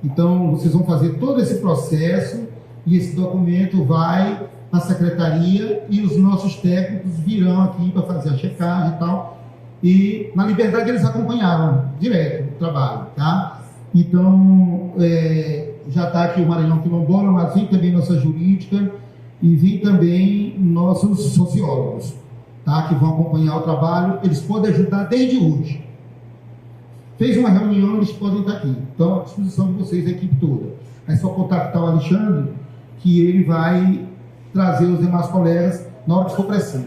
Então, vocês vão fazer todo esse processo e esse documento vai na secretaria e os nossos técnicos virão aqui para fazer a checagem e tal. E, na Liberdade, eles acompanharam direto o trabalho, tá? Então, já está aqui o Maranhão Quilombola, mas vem também nossa jurídica e vem também nossos sociólogos, tá? Que vão acompanhar o trabalho. Eles podem ajudar desde hoje. Fez uma reunião, eles podem estar aqui. Então, à disposição de vocês, a equipe toda. É só contactar o Alexandre, que ele vai trazer os demais colegas na hora que for preciso.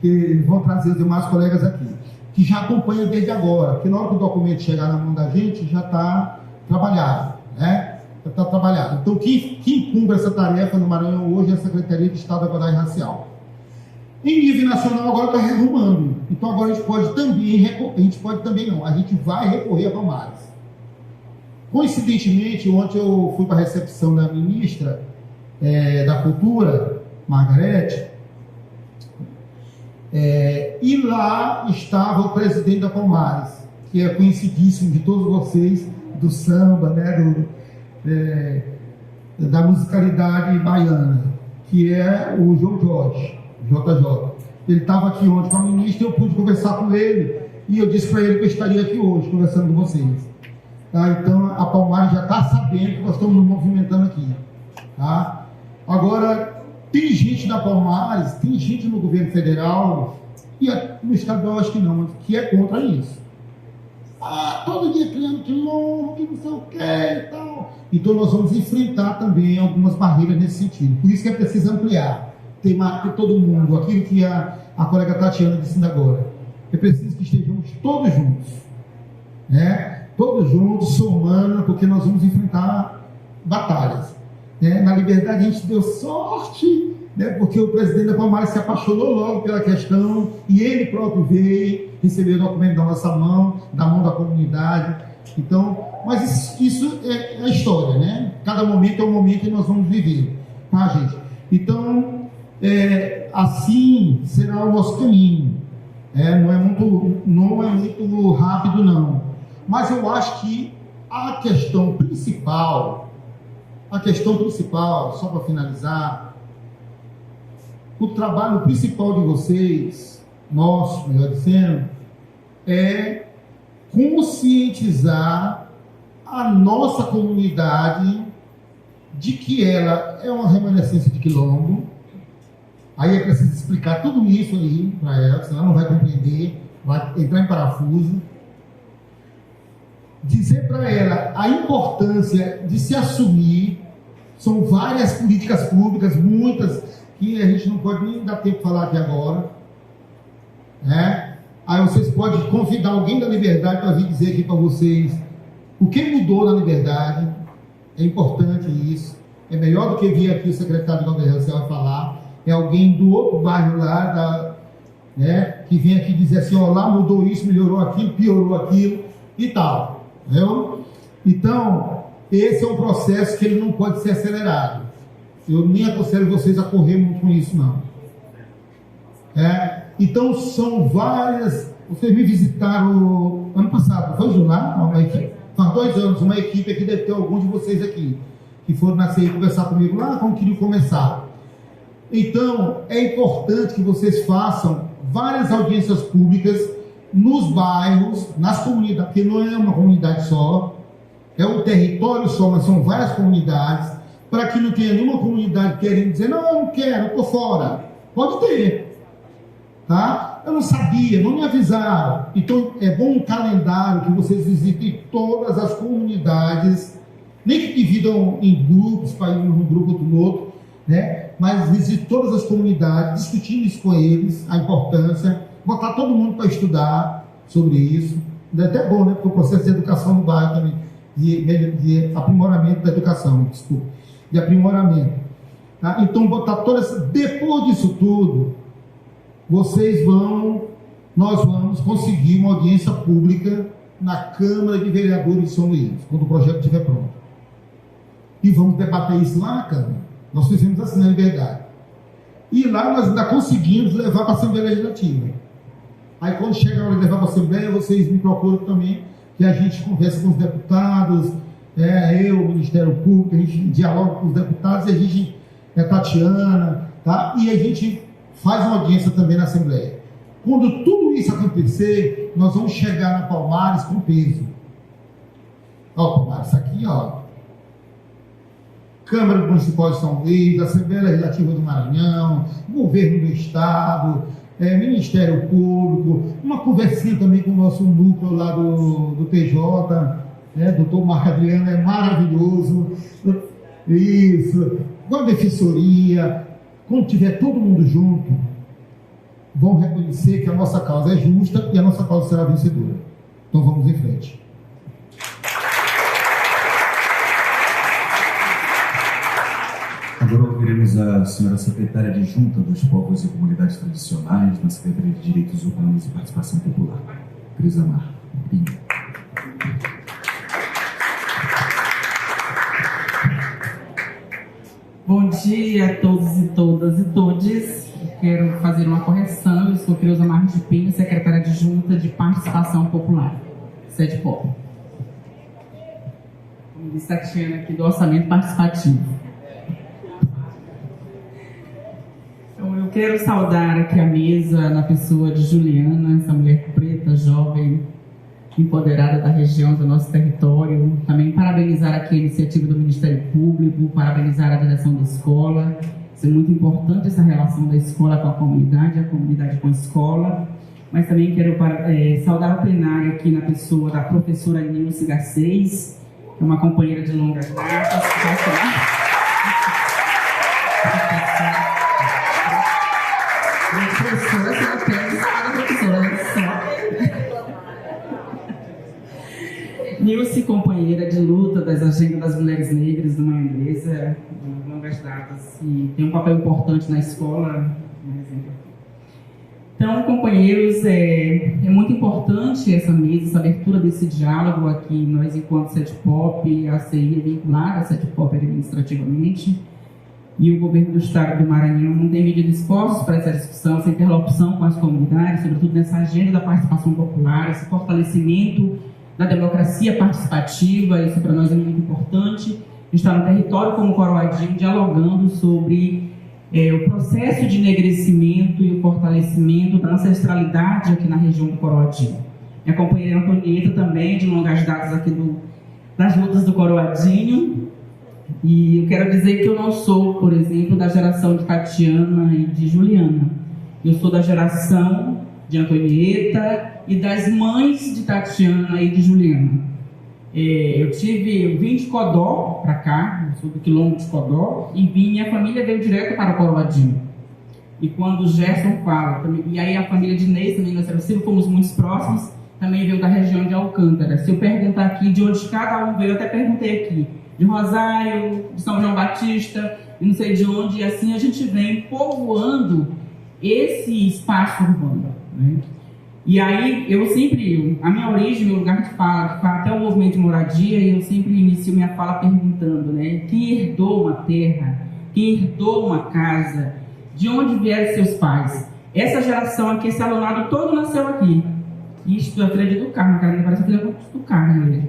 Que vão trazer os demais colegas aqui, que já acompanham desde agora, porque na hora que o documento chegar na mão da gente, já está trabalhado, Já está trabalhado. Então, quem cumpre essa tarefa no Maranhão hoje é a Secretaria de Estado da Igualdade Racial. Em nível nacional, agora está rearrumando. Então, agora a gente vai recorrer a Palmares. Coincidentemente, ontem eu fui para a recepção da ministra da Cultura, Margarete, e lá estava o presidente da Palmares, que é conhecidíssimo de todos vocês, do samba, da musicalidade baiana, que é o João Jorge, JJ. Ele estava aqui ontem com a ministra, eu pude conversar com ele, e eu disse para ele que eu estaria aqui hoje, conversando com vocês. Tá? Então, a Palmares já está sabendo que nós estamos nos movimentando aqui. Tá? Agora, tem gente da Palmares, tem gente no governo federal, e no estadual acho que não, que é contra isso. Todo dia criando quilombo, que não sei o que e tal. Então, nós vamos enfrentar também algumas barreiras nesse sentido. Por isso que é preciso ampliar, ter todo mundo, aquilo que a colega Tatiana disse agora. É preciso que estejamos todos juntos, todos juntos, somando, porque nós vamos enfrentar batalhas. Na Liberdade a gente deu sorte, porque o presidente da Palmares se apaixonou logo pela questão e ele próprio veio, recebeu o documento da nossa mão, da mão da comunidade. Então, mas isso é a história, Cada momento é um momento que nós vamos viver, tá, gente? Então, assim será o nosso caminho. Não é muito rápido, não. Mas eu acho que a questão principal, só para finalizar, o trabalho principal de vocês, nosso, melhor dizendo, é conscientizar a nossa comunidade de que ela é uma remanescência de quilombo. Aí é preciso explicar tudo isso aí para ela, senão ela não vai compreender, vai entrar em parafuso. Dizer para ela a importância de se assumir. São várias políticas públicas, muitas, que a gente não pode nem dar tempo de falar aqui agora. Aí vocês podem convidar alguém da Liberdade para vir dizer aqui para vocês o que mudou na Liberdade. É importante isso. É melhor do que vir aqui o secretário de Igualdade Racial falar. É alguém do outro bairro lá, que vem aqui dizer assim, lá mudou isso, melhorou aquilo, piorou aquilo e tal. Entendeu? Então, esse é um processo que ele não pode ser acelerado. Eu nem aconselho vocês a correr muito com isso, não. Então, são várias vocês me visitaram ano passado, foi Juná? Uma equipe. Faz 2 anos, uma equipe aqui, deve ter alguns de vocês aqui, que foram nascer e conversar comigo lá, como queriam começar. Então, é importante que vocês façam várias audiências públicas nos bairros, nas comunidades, porque não é uma comunidade só, é um território só, mas são várias comunidades, para que não tenha nenhuma comunidade querendo dizer, não, eu não quero, eu estou fora. Pode ter, tá? Eu não sabia, não me avisaram. Então, é bom um calendário que vocês visitem todas as comunidades, nem que dividam em grupos, para ir num grupo ou no outro, né? Mas visite todas as comunidades, discutindo isso com eles, a importância, botar todo mundo para estudar sobre isso. É até bom, né? Porque o processo de educação no bairro também, de aprimoramento da educação, desculpa, de aprimoramento. Tá? Então, botar todas. Depois disso tudo, nós vamos conseguir uma audiência pública na Câmara de Vereadores de São Luís, quando o projeto estiver pronto. E vamos debater isso lá na Câmara. Nós fizemos assim na Liberdade. E lá nós ainda conseguimos levar para a Assembleia Legislativa. Aí quando chega a hora de levar para a Assembleia, vocês me procuram também, que a gente conversa com os deputados, eu, o Ministério Público, a gente dialoga com os deputados, e a gente, Tatiana, tá? E a gente faz uma audiência também na Assembleia. Quando tudo isso acontecer, nós vamos chegar na Palmares com peso. Ó, Palmares, isso aqui, ó. Câmara Municipal de São Luís, Assembleia Legislativa do Maranhão, Governo do Estado, Ministério Público, uma conversinha também com o nosso núcleo lá do TJ, doutor Marco Adriano, é maravilhoso, isso, com a Defensoria. Quando tiver todo mundo junto, vão reconhecer que a nossa causa é justa e a nossa causa será vencedora. Então vamos em frente. Agora ouviremos a senhora secretária adjunta dos povos e comunidades tradicionais na Secretaria de Direitos Humanos e Participação Popular, Crisamar Pinho. Bom dia a todos e todas e todes. Eu quero fazer uma correção. Eu sou Crisamar de Pinho, secretária adjunta de Participação Popular, SEDPOP. Como disse a Tatiana aqui, do Orçamento Participativo. Eu quero saudar aqui a mesa na pessoa de Juliana, essa mulher preta, jovem, empoderada da região, do nosso território. Também parabenizar aqui a iniciativa do Ministério Público, parabenizar a direção da escola. Isso é muito importante, essa relação da escola com a comunidade com a escola. Mas também quero saudar o plenário aqui na pessoa da professora Nilce Garcês, que é uma companheira de longas datas, que vai falar. Professora, você não tem professora. Nilce, companheira de luta das agendas das mulheres negras do Mãe Andresa, de longas datas, e tem um papel importante na escola. Então, companheiros, é muito importante essa mesa, essa abertura desse diálogo aqui. Nós, enquanto SEDPOP, a CI é vinculada à SEDPOP administrativamente, e o governo do Estado do Maranhão não tem medido esforços para essa discussão, essa interlocução com as comunidades, sobretudo nessa agenda da participação popular, esse fortalecimento da democracia participativa. Isso para nós é muito importante. Estar no território como Coroadinho, dialogando sobre o processo de enegrecimento e o fortalecimento da ancestralidade aqui na região do Coroadinho. Minha companheira Antonieta também, de longas datas aqui das lutas do Coroadinho. E eu quero dizer que eu não sou, por exemplo, da geração de Tatiana e de Juliana. Eu sou da geração de Antonieta e das mães de Tatiana e de Juliana. Eu vim de Codó para cá, eu sou do quilombo de Codó, e minha família veio direto para o Coroadinho. E quando o Gerson fala, e aí a família de Inês também, nós fomos muito próximos, também veio da região de Alcântara. Se eu perguntar aqui de onde cada um veio, eu até perguntei aqui, de Rosário, de São João Batista, e não sei de onde, e assim a gente vem povoando esse espaço urbano, né? E aí, a minha origem, meu lugar de fala até o movimento de moradia, e eu sempre inicio minha fala perguntando, né? Quem herdou uma terra? Quem herdou uma casa? De onde vieram seus pais? Essa geração aqui, esse alunado todo nasceu aqui. Isto é filha de do Carmo, cara, parece filha do Carmo, né?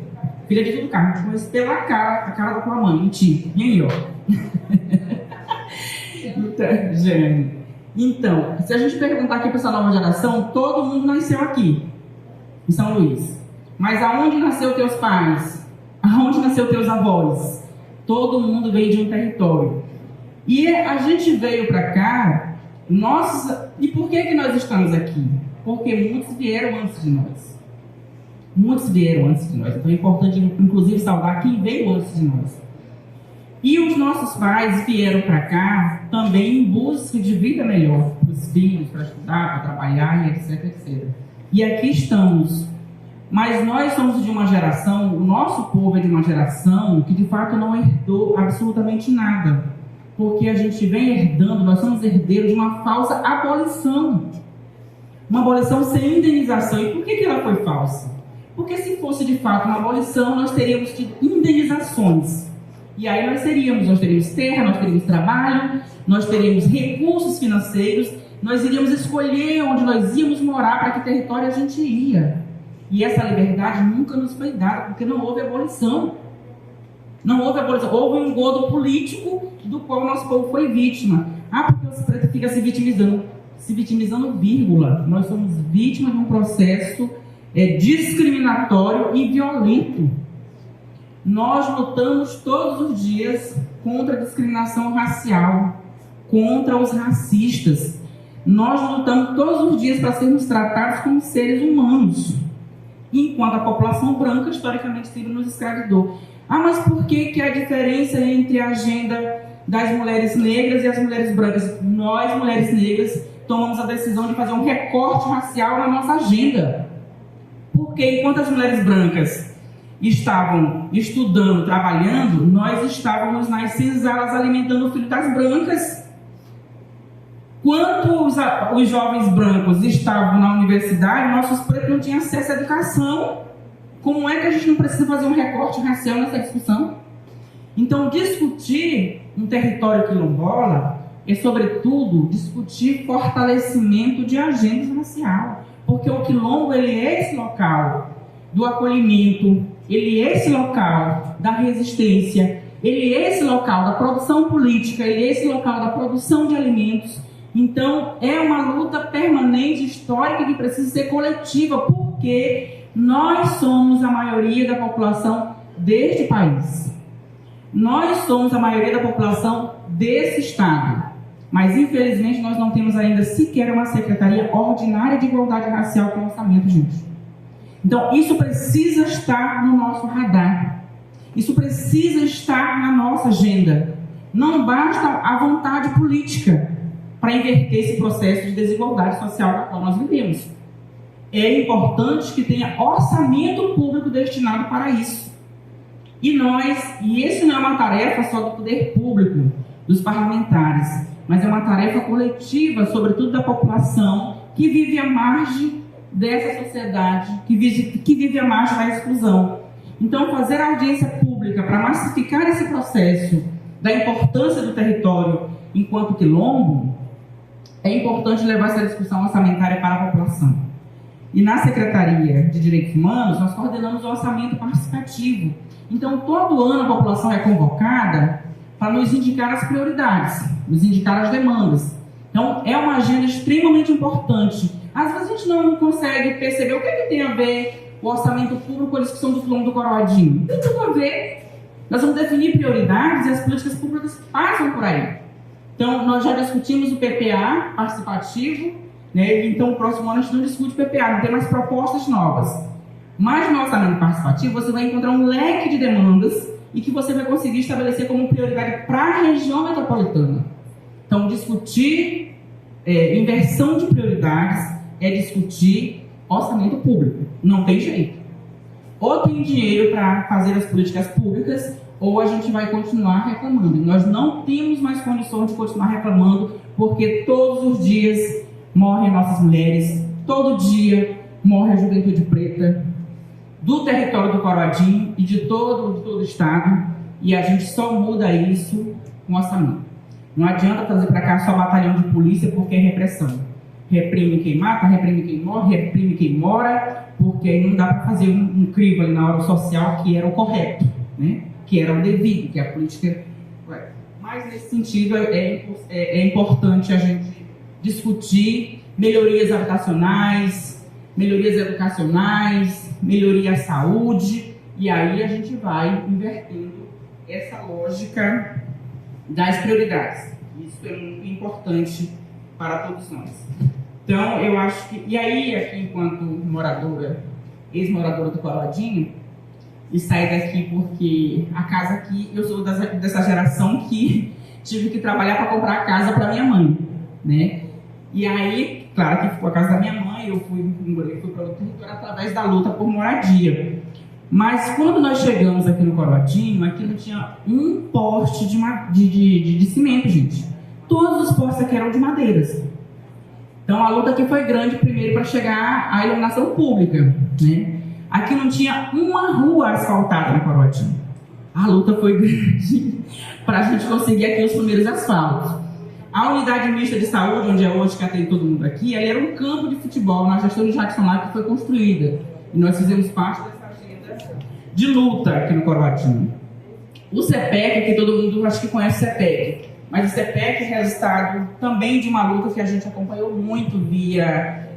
Filha de do Carmo, mas pela cara, a cara da tua mãe, mentira. E aí, ó. Então, gente, então, se a gente perguntar aqui para essa nova geração, todo mundo nasceu aqui, em São Luís. Mas aonde nasceu teus pais? Aonde nasceu teus avós? Todo mundo veio de um território. E a gente veio para cá, e por que nós estamos aqui? Porque muitos vieram antes de nós. Muitos vieram antes de nós. Então é importante, inclusive, saudar quem veio antes de nós. E os nossos pais vieram para cá também em busca de vida melhor para os filhos, para estudar, para trabalhar, e etc, etc. E aqui estamos. Mas nós somos de uma geração, o nosso povo é de uma geração que de fato não herdou absolutamente nada. Porque a gente vem herdando, nós somos herdeiros de uma falsa abolição. Uma abolição sem indenização. E por que ela foi falsa? Porque se fosse de fato uma abolição, nós teríamos tido indenizações. E aí nós teríamos terra, nós teríamos trabalho, nós teríamos recursos financeiros, nós iríamos escolher onde nós íamos morar, para que território a gente ia. E essa liberdade nunca nos foi dada, porque não houve abolição. Não houve abolição, houve um engodo político do qual o nosso povo foi vítima. Porque os pretos ficam se vitimizando, vírgula. Nós somos vítimas de um processo discriminatório e violento. Nós lutamos todos os dias contra a discriminação racial, contra os racistas. Nós lutamos todos os dias para sermos tratados como seres humanos, enquanto a população branca historicamente sempre nos escravizou. Mas por que a diferença entre a agenda das mulheres negras e as mulheres brancas? Nós, mulheres negras, tomamos a decisão de fazer um recorte racial na nossa agenda. Porque enquanto as mulheres brancas estavam estudando, trabalhando, nós estávamos nas senzalas alimentando o filho das brancas. Quando os jovens brancos estavam na universidade, nossos pretos não tinham acesso à educação. Como é que a gente não precisa fazer um recorte racial nessa discussão? Então, discutir um território quilombola é, sobretudo, discutir fortalecimento de agenda racial. Porque o quilombo, ele é esse local do acolhimento, ele é esse local da resistência, ele é esse local da produção política, ele é esse local da produção de alimentos. Então, é uma luta permanente, histórica, que precisa ser coletiva, porque nós somos a maioria da população deste país. Nós somos a maioria da população desse estado. Mas, infelizmente, nós não temos ainda sequer uma Secretaria Ordinária de Igualdade Racial com orçamento, gente. Então, isso precisa estar no nosso radar. Isso precisa estar na nossa agenda. Não basta a vontade política para inverter esse processo de desigualdade social na qual nós vivemos. É importante que tenha orçamento público destinado para isso. E isso não é uma tarefa só do poder público, dos parlamentares, mas é uma tarefa coletiva, sobretudo da população que vive à margem dessa sociedade, que vive à margem da exclusão. Então, fazer audiência pública para massificar esse processo da importância do território enquanto quilombo, é importante levar essa discussão orçamentária para a população. E na Secretaria de Direitos Humanos, nós coordenamos o orçamento participativo. Então, todo ano a população é convocada para nos indicar as prioridades, nos indicar as demandas. Então, é uma agenda extremamente importante. Às vezes a gente não consegue perceber o que tem a ver o orçamento público com a discussão do quilombo do Coroadinho. Tem tudo a ver. Nós vamos definir prioridades e as políticas públicas passam por aí. Então, nós já discutimos o PPA participativo, né? Então, o próximo ano a gente não discute PPA, não tem mais propostas novas. Mas no orçamento participativo você vai encontrar um leque de demandas e que você vai conseguir estabelecer como prioridade para a região metropolitana. Então, discutir inversão de prioridades é discutir orçamento público. Não tem jeito. Ou tem dinheiro para fazer as políticas públicas, ou a gente vai continuar reclamando. Nós não temos mais condições de continuar reclamando, porque todos os dias morrem nossas mulheres, todo dia morre a juventude preta do território do Coroadinho e de todo o estado, e a gente só muda isso com orçamento. Não adianta trazer para cá só batalhão de polícia, porque é repressão. reprime quem mata, reprime quem morre, reprime quem mora, porque aí não dá para fazer um crivo ali na hora social que era o correto, né? Que era o devido, que a política... Mas, nesse sentido, é importante a gente discutir melhorias habitacionais, melhorias educacionais, melhoria à saúde, e aí a gente vai invertendo essa lógica das prioridades. Isso é muito importante para todos nós. Então, eu acho que... E aí, aqui, enquanto moradora, ex-moradora do Coroadinho, e saí daqui porque a casa aqui, eu sou dessa geração que tive que trabalhar para comprar a casa para minha mãe, né? E aí, claro que ficou a casa da minha mãe, eu fui para o território através da luta por moradia. Mas quando nós chegamos aqui no Coroadinho, aqui não tinha um poste de cimento, gente. Todos os postes aqui eram de madeiras. Então a luta aqui foi grande primeiro para chegar à iluminação pública, né? Aqui não tinha uma rua asfaltada no Coroadinho. A luta foi grande para a gente conseguir aqui os primeiros asfaltos. A unidade mista de saúde, onde é hoje que atende todo mundo aqui, ela era um campo de futebol na gestão de Jackson Lá que foi construída. E nós fizemos parte dessa agenda de luta aqui no Coroadinho. O CEPEC, que todo mundo acho que conhece o CEPEC, mas o CEPEC é resultado também de uma luta que a gente acompanhou muito via...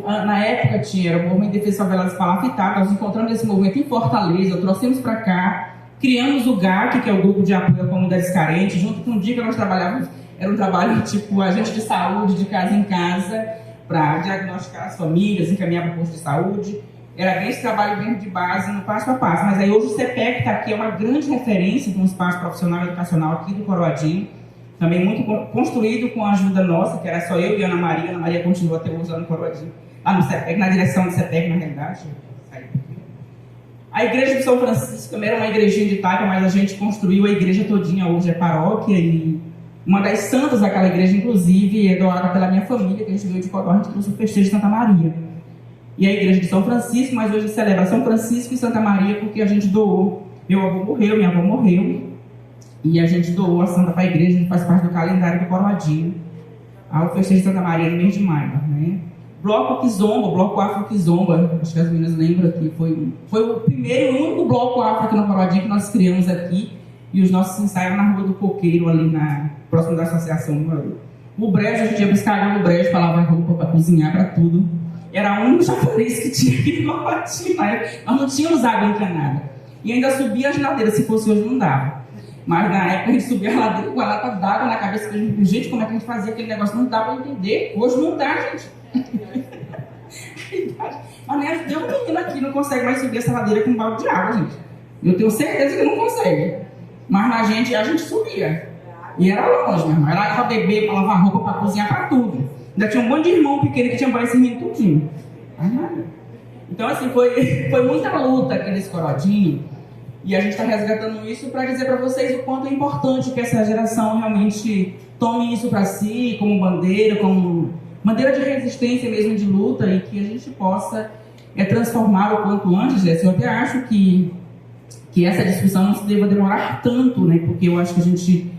Na época tinha o Movimento de Defesa Faveladas Palafitar, nós encontramos esse movimento em Fortaleza, trouxemos para cá, criamos o GAC, que é o Grupo de Apoio a Comunidades Carentes, junto com o dia que nós trabalhávamos, era um trabalho tipo agente de saúde, de casa em casa, para diagnosticar as famílias, encaminhar para o posto de saúde. Era bem esse trabalho mesmo de base, no passo a passo. Mas aí hoje o CEPEC está aqui, é uma grande referência de um espaço profissional e educacional aqui do Coroadinho, também muito construído com a ajuda nossa, que era só eu e Ana Maria. Ana Maria continua até hoje lá no Coroadinho, lá no CEPEC, na direção do CEPEC, na realidade. A igreja de São Francisco também era uma igrejinha de taipa, mas a gente construiu a igreja todinha, hoje é paróquia, e uma das santas daquela igreja, inclusive, é doada pela minha família, que a gente veio de Codó, a gente trouxe o festejo de Santa Maria. E a igreja de São Francisco, mas hoje celebra São Francisco e Santa Maria, porque a gente doou. Meu avô morreu, minha avó morreu, e a gente doou a santa para a igreja, a gente faz parte do calendário do Coroadinho, ao festejo de Santa Maria no mês de maio, né? Bloco Kizomba, Bloco Afro Kizomba, acho que as meninas lembram que foi o primeiro e único bloco afro aqui no Coroadinho que nós criamos aqui, e os nossos ensaios na Rua do Coqueiro, ali próximo da Associação do Valor. O brejo, a gente ia buscar água no brejo para lavar roupa, para cozinhar, para tudo. Era um japonês que tinha aqui no Coroadinho, nós não tínhamos água encanada. E ainda subia a geladeira, se fosse hoje não dava. Mas na época a gente subia a ladeira com a lata d'água na cabeça, gente, como é que a gente fazia aquele negócio? Não dá para entender. Hoje não dá, gente. Mas nem tem um menino aqui não consegue mais subir essa ladeira com um balde de água, gente. Eu tenho certeza que não consegue. Mas a gente subia. E era longe, meu irmão. Era para beber, para lavar roupa, para cozinhar, para tudo. Ainda tinha um monte de irmão pequeno que tinha banho esse menino tudinho. Então, assim, foi muita luta aqui nesse Coroadinho. E a gente está resgatando isso para dizer para vocês o quanto é importante que essa geração realmente tome isso para si, como bandeira de resistência mesmo, de luta, e que a gente possa transformar o quanto antes. Eu até acho que essa discussão não se deva demorar tanto, né? Porque eu acho que a gente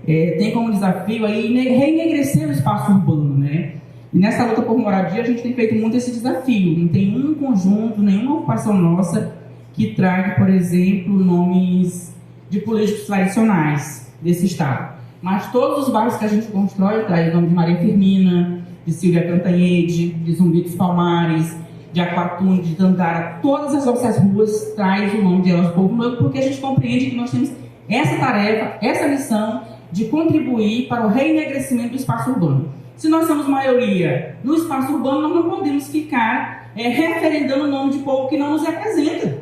tem como desafio aí reenegrecer o espaço urbano, né? E nessa luta por moradia a gente tem feito muito esse desafio. Não tem um conjunto, nenhuma ocupação nossa que traga, por exemplo, nomes de políticos tradicionais desse estado. Mas todos os bairros que a gente constrói traz o nome de Maria Firmina, de Silvia Cantanhede, de Zumbi dos Palmares, de Aquatum, de Dandara. Todas as nossas ruas traz o nome de Elas do Povo Negro, porque a gente compreende que nós temos essa tarefa, essa missão de contribuir para o reenegrecimento do espaço urbano. Se nós somos maioria no espaço urbano, nós não podemos ficar referendando o nome de povo que não nos representa.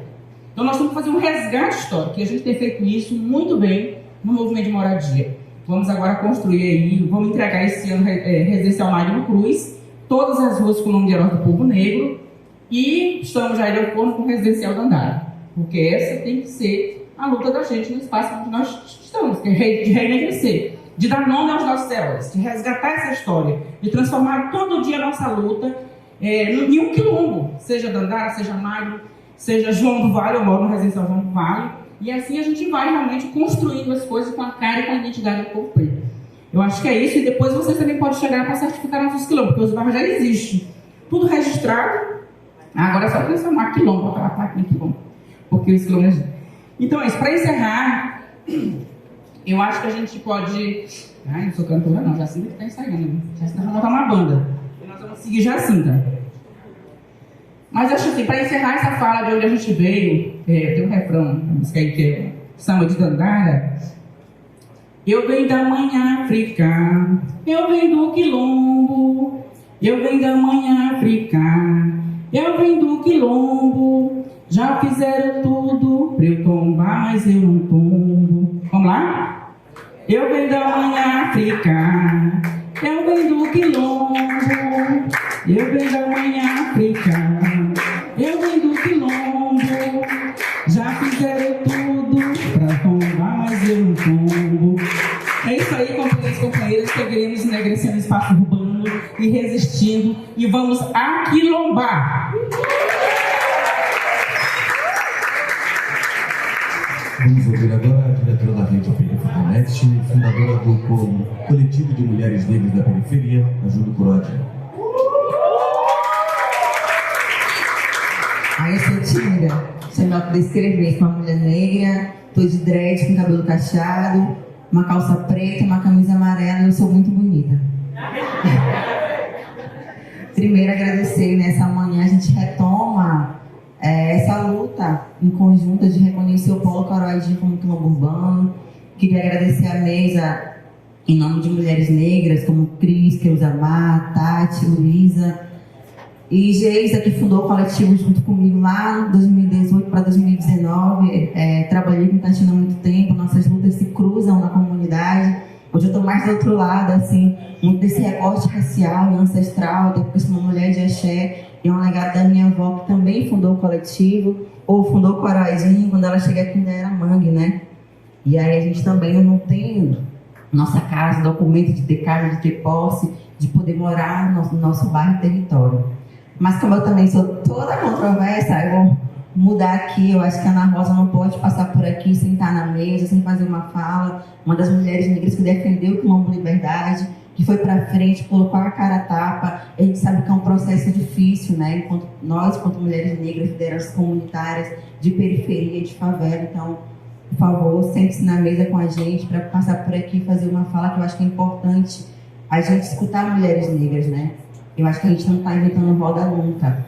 Então nós temos que fazer um resgate histórico, e a gente tem feito isso muito bem no movimento de moradia. Vamos agora construir aí, vamos entregar esse ano residencial Magno Cruz, todas as ruas com o nome de Herói do Povo Negro, e estamos já de acordo com o residencial Dandara, porque essa tem que ser a luta da gente no espaço onde nós estamos, que é de reenegrecer, de dar nome aos nossos heróis, de resgatar essa história, de transformar todo dia a nossa luta em um quilombo, seja Dandara, seja Magno, seja João do Vale, eu moro no residencial João do Vale, e assim a gente vai realmente construindo as coisas com a cara e com a identidade do povo preto. Eu acho que é isso, e depois vocês também podem chegar para certificar nossos quilombos, porque os bairros já existem. Tudo registrado, agora é só transformar quilombo, botar a placa em quilombo, porque os quilombos... Então é isso, para encerrar, eu acho que a gente pode... Ai, não sou cantora não, Jacinta que está ensaiando, Jacinta vai montar uma banda, e nós vamos seguir Jacinta. Mas acho assim, para encerrar essa fala de onde a gente veio, tem um refrão, uma música aí que é Samba de Dandara. Eu venho da manhã africana, eu venho do quilombo, eu venho da manhã africana, eu venho do quilombo, já fizeram tudo pra eu tombar, mas eu não tombo. Vamos lá? Eu venho da manhã africana, eu venho do quilombo, eu venho da manhã africana, eu venho do quilombo, já fizeram tudo pra tombar, mas eu não tombo. É isso aí, companheiros e companheiras, seguiremos enegrecendo o espaço urbano e resistindo, e vamos aquilombar. Vamos ouvir agora a diretora da Rede Periferia Next, fundadora do Coletivo de Mulheres Negras da Periferia, Ajuda Coroadinho. Aí eu sou tímida, se eu não descrever, sou uma mulher negra, tô de dread, com cabelo cacheado, uma calça preta, uma camisa amarela, eu sou muito bonita. Primeiro agradecer, nessa manhã a gente retoma essa luta em conjunto de reconhecer o Polo Coroadinho como quilombo urbano. Queria agradecer a mesa em nome de mulheres negras como Cris, Keusamar, Tati, Luísa e Geisa, que fundou o coletivo junto comigo lá em 2018 para 2019. Trabalhei com Tati há muito tempo, nossas lutas se cruzam na comunidade. Hoje eu estou mais do outro lado, assim, muito desse recorte racial e ancestral, porque sou uma mulher de axé, e é um legado da minha avó, que também fundou o coletivo, ou fundou o Coroadinho, quando ela chega aqui ainda era mangue, né? E aí a gente também não tem nossa casa, documento de ter casa, de ter posse, de poder morar no nosso bairro e território. Mas como eu também sou toda controversa, eu vou mudar aqui. Eu acho que a Ana Rosa não pode passar por aqui sem estar na mesa, sem fazer uma fala. Uma das mulheres negras que defendeu o quilombo liberdade, que foi para frente, colocou a cara a tapa. A gente sabe que é um processo difícil, né? Enquanto nós, enquanto mulheres negras, lideranças comunitárias, de periferia, de favela. Então, por favor, sente-se na mesa com a gente para passar por aqui e fazer uma fala que eu acho que é importante a gente escutar mulheres negras, né? Eu acho que a gente não está inventando roda nunca.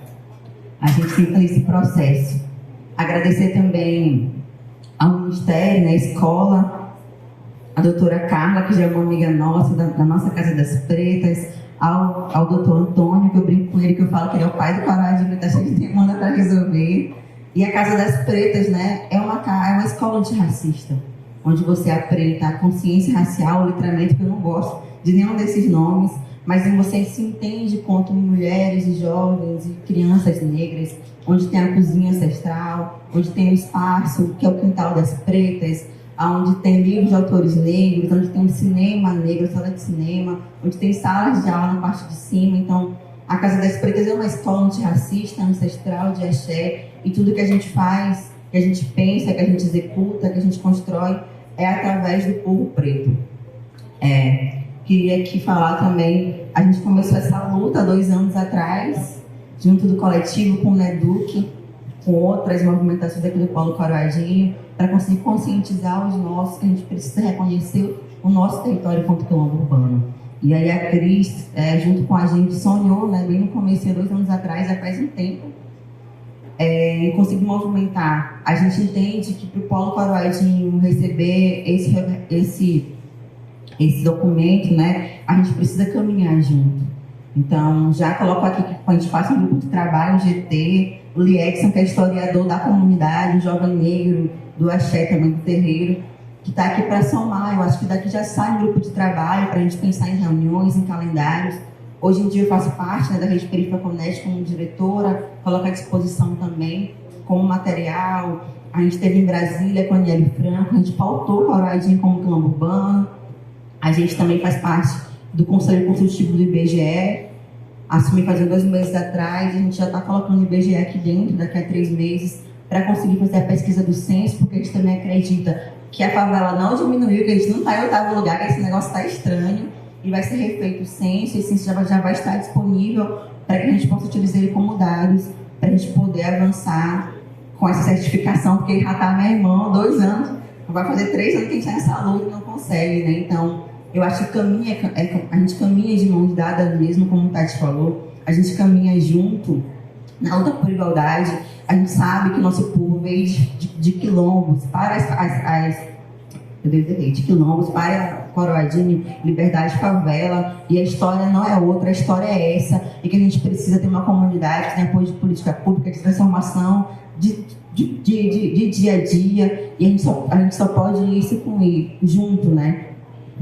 A gente sempre tem esse processo. Agradecer também ao Ministério, né, escola, a doutora Carla, que já é uma amiga nossa, da nossa Casa das Pretas, ao doutor Antônio, que eu brinco com ele, que eu falo que ele é o pai do Coroadinho, que está cheio de demanda para resolver. E a Casa das Pretas, né, é uma escola antirracista, onde você aprende a consciência racial, literalmente, que eu não gosto de nenhum desses nomes, mas você se entende quanto mulheres e jovens e crianças negras, onde tem a cozinha ancestral, onde tem o espaço, que é o Quintal das Pretas, onde tem livros de autores negros, onde tem um cinema negro, sala de cinema, onde tem salas de aula na parte de cima. Então, a Casa das Pretas é uma escola antirracista, ancestral, de axé, e tudo que a gente faz, que a gente pensa, que a gente executa, que a gente constrói, é através do povo preto. Queria aqui falar também, a gente começou essa luta 2 anos atrás, junto do coletivo com o NEDUC, com outras movimentações aqui do Polo Coroadinho, para conseguir conscientizar os nossos, que a gente precisa reconhecer o nosso território enquanto quilombo urbano. E aí a Cris, junto com a gente, sonhou, né, bem no começo, 2 anos atrás, já faz um tempo, em conseguir movimentar. A gente entende que para o Polo Coroadinho receber esse documento, né, a gente precisa caminhar junto. Então, já coloco aqui que a gente faça um grupo de trabalho, o GT, o Liedson, que é historiador da comunidade, o jovem negro, do axé também, do terreiro, que está aqui para somar. Eu acho que daqui já sai um grupo de trabalho para a gente pensar em reuniões, em calendários. Hoje em dia eu faço parte, né, da Rede Periferia Conect como diretora, coloco à disposição também como material. A gente esteve em Brasília com a Aniele Franco, a gente pautou o Coroadinho como quilombo urbano. A gente também faz parte do Conselho Consultivo do IBGE, assumi fazendo 2 meses atrás, a gente já está colocando o IBGE aqui dentro, daqui a 3 meses, para conseguir fazer a pesquisa do censo, porque a gente também acredita que a favela não diminuiu, que a gente não está em 8º lugar, que esse negócio está estranho, e vai ser refeito o censo, e o censo já vai estar disponível para que a gente possa utilizar ele como dados, para a gente poder avançar com essa certificação, porque já está minha irmã, 2 anos, vai fazer 3 anos que a gente está nessa luta e não consegue, né? Então, eu acho que a gente caminha de mãos dadas mesmo, como o Tati falou, a gente caminha junto na luta por igualdade. A gente sabe que o nosso povo veio de quilombos para de quilombos para Coroadinho, Liberdade, Favela, e a história não é outra, a história é essa, e que a gente precisa ter uma comunidade que tem apoio de política pública, de transformação, de dia a dia, e a gente só pode ir se comigo junto, né?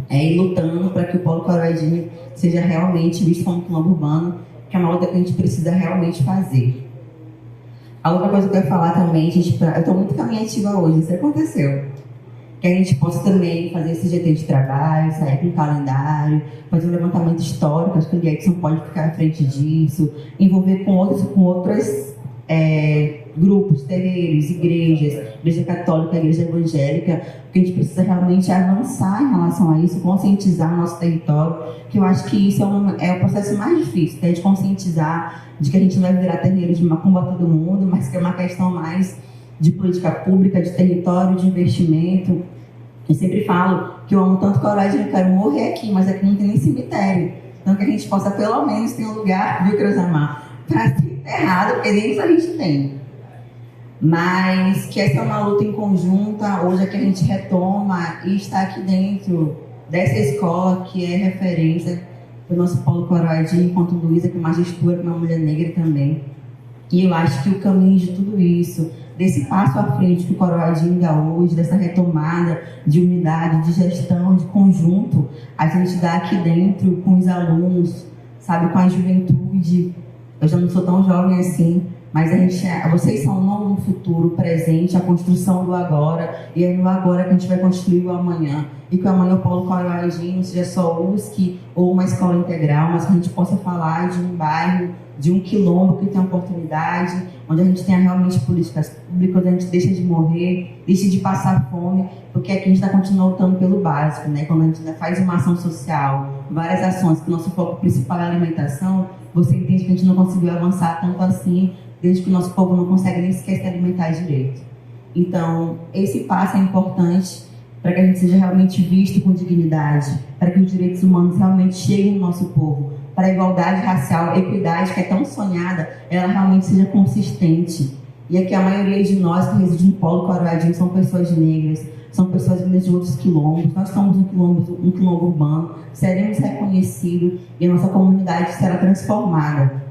E lutando para que o Polo Coroadinho seja realmente visto como quilombo urbano, que é uma luta que a gente precisa realmente fazer. A outra coisa que eu quero falar também, gente, eu estou muito caminhativa hoje, isso aconteceu. Que a gente possa também fazer esse GT de trabalho, sair com um calendário, fazer um levantamento histórico, acho que o Edson pode ficar à frente disso, envolver com outros grupos, terreiros, igreja católica, igreja evangélica, porque a gente precisa realmente avançar em relação a isso, conscientizar o nosso território, que eu acho que isso é o processo mais difícil, que é de conscientizar de que a gente não vai virar terreiro de macumba todo mundo, mas que é uma questão mais de política pública, de território, de investimento. Eu sempre falo que eu amo tanto Coroadinho, eu quero morrer aqui, mas aqui não tem nem cemitério. Então que a gente possa pelo menos ter um lugar, viu, Cruzamar, para ser enterrado, porque nem isso a gente tem. Mas que essa é uma luta em conjunta, hoje é que a gente retoma e está aqui dentro dessa escola que é referência do nosso Polo Coroadinho, enquanto Luísa, que é uma gestora, que é uma mulher negra também. E eu acho que o caminho de tudo isso, desse passo à frente que o Coroadinho dá hoje, dessa retomada de unidade, de gestão, de conjunto, a gente dá aqui dentro com os alunos, sabe, com a juventude. Eu já não sou tão jovem assim, mas vocês são no futuro presente, a construção do agora, e é no agora que a gente vai construir o amanhã. E que o amanhã o Polo Coroadinho não seja só USC ou uma escola integral, mas que a gente possa falar de um bairro, de um quilombo que tem oportunidade, onde a gente tenha realmente políticas públicas, onde a gente deixa de morrer, deixa de passar fome, porque aqui a gente está continuando lutando pelo básico, né? Quando a gente faz uma ação social, várias ações, que o nosso foco principal é a alimentação, você entende que a gente não conseguiu avançar tanto assim, desde que o nosso povo não consegue nem sequer se alimentar direito. Então, esse passo é importante para que a gente seja realmente visto com dignidade, para que os direitos humanos realmente cheguem no nosso povo, para a igualdade racial, a equidade que é tão sonhada, ela realmente seja consistente. E aqui a maioria de nós que reside no Polo Coroadinho são pessoas negras, são pessoas vindas de outros quilombos. Nós somos um quilombo urbano, seremos reconhecidos e a nossa comunidade será transformada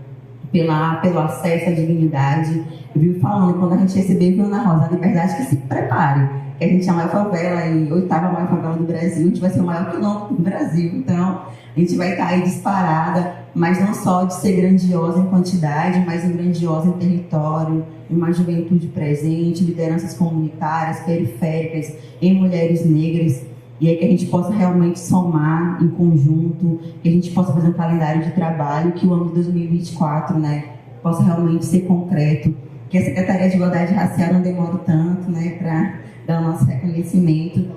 pelo acesso à dignidade. Eu vi falando, quando a gente receber viu na Rosa a Liberdade, que se prepare, que a gente é a maior favela e 8ª maior favela do Brasil, a gente vai ser o maior quilombo do Brasil. Então, a gente vai estar aí disparada, mas não só de ser grandiosa em quantidade, mas em grandiosa em território, em uma juventude presente, lideranças comunitárias, periféricas, em mulheres negras, e aí que a gente possa realmente somar em conjunto, que a gente possa fazer um calendário de trabalho, que o ano de 2024, né, possa realmente ser concreto, que a Secretaria de Igualdade Racial não demore tanto, né, para dar o nosso reconhecimento.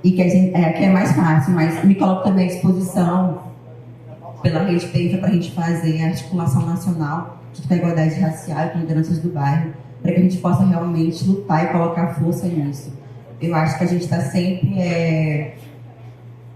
E que a gente, que é mais fácil, mas me coloco também à disposição pela Rede Perifa para a gente fazer a articulação nacional junto com a igualdade racial e com lideranças do bairro, para que a gente possa realmente lutar e colocar força nisso. Eu acho que a gente está sempre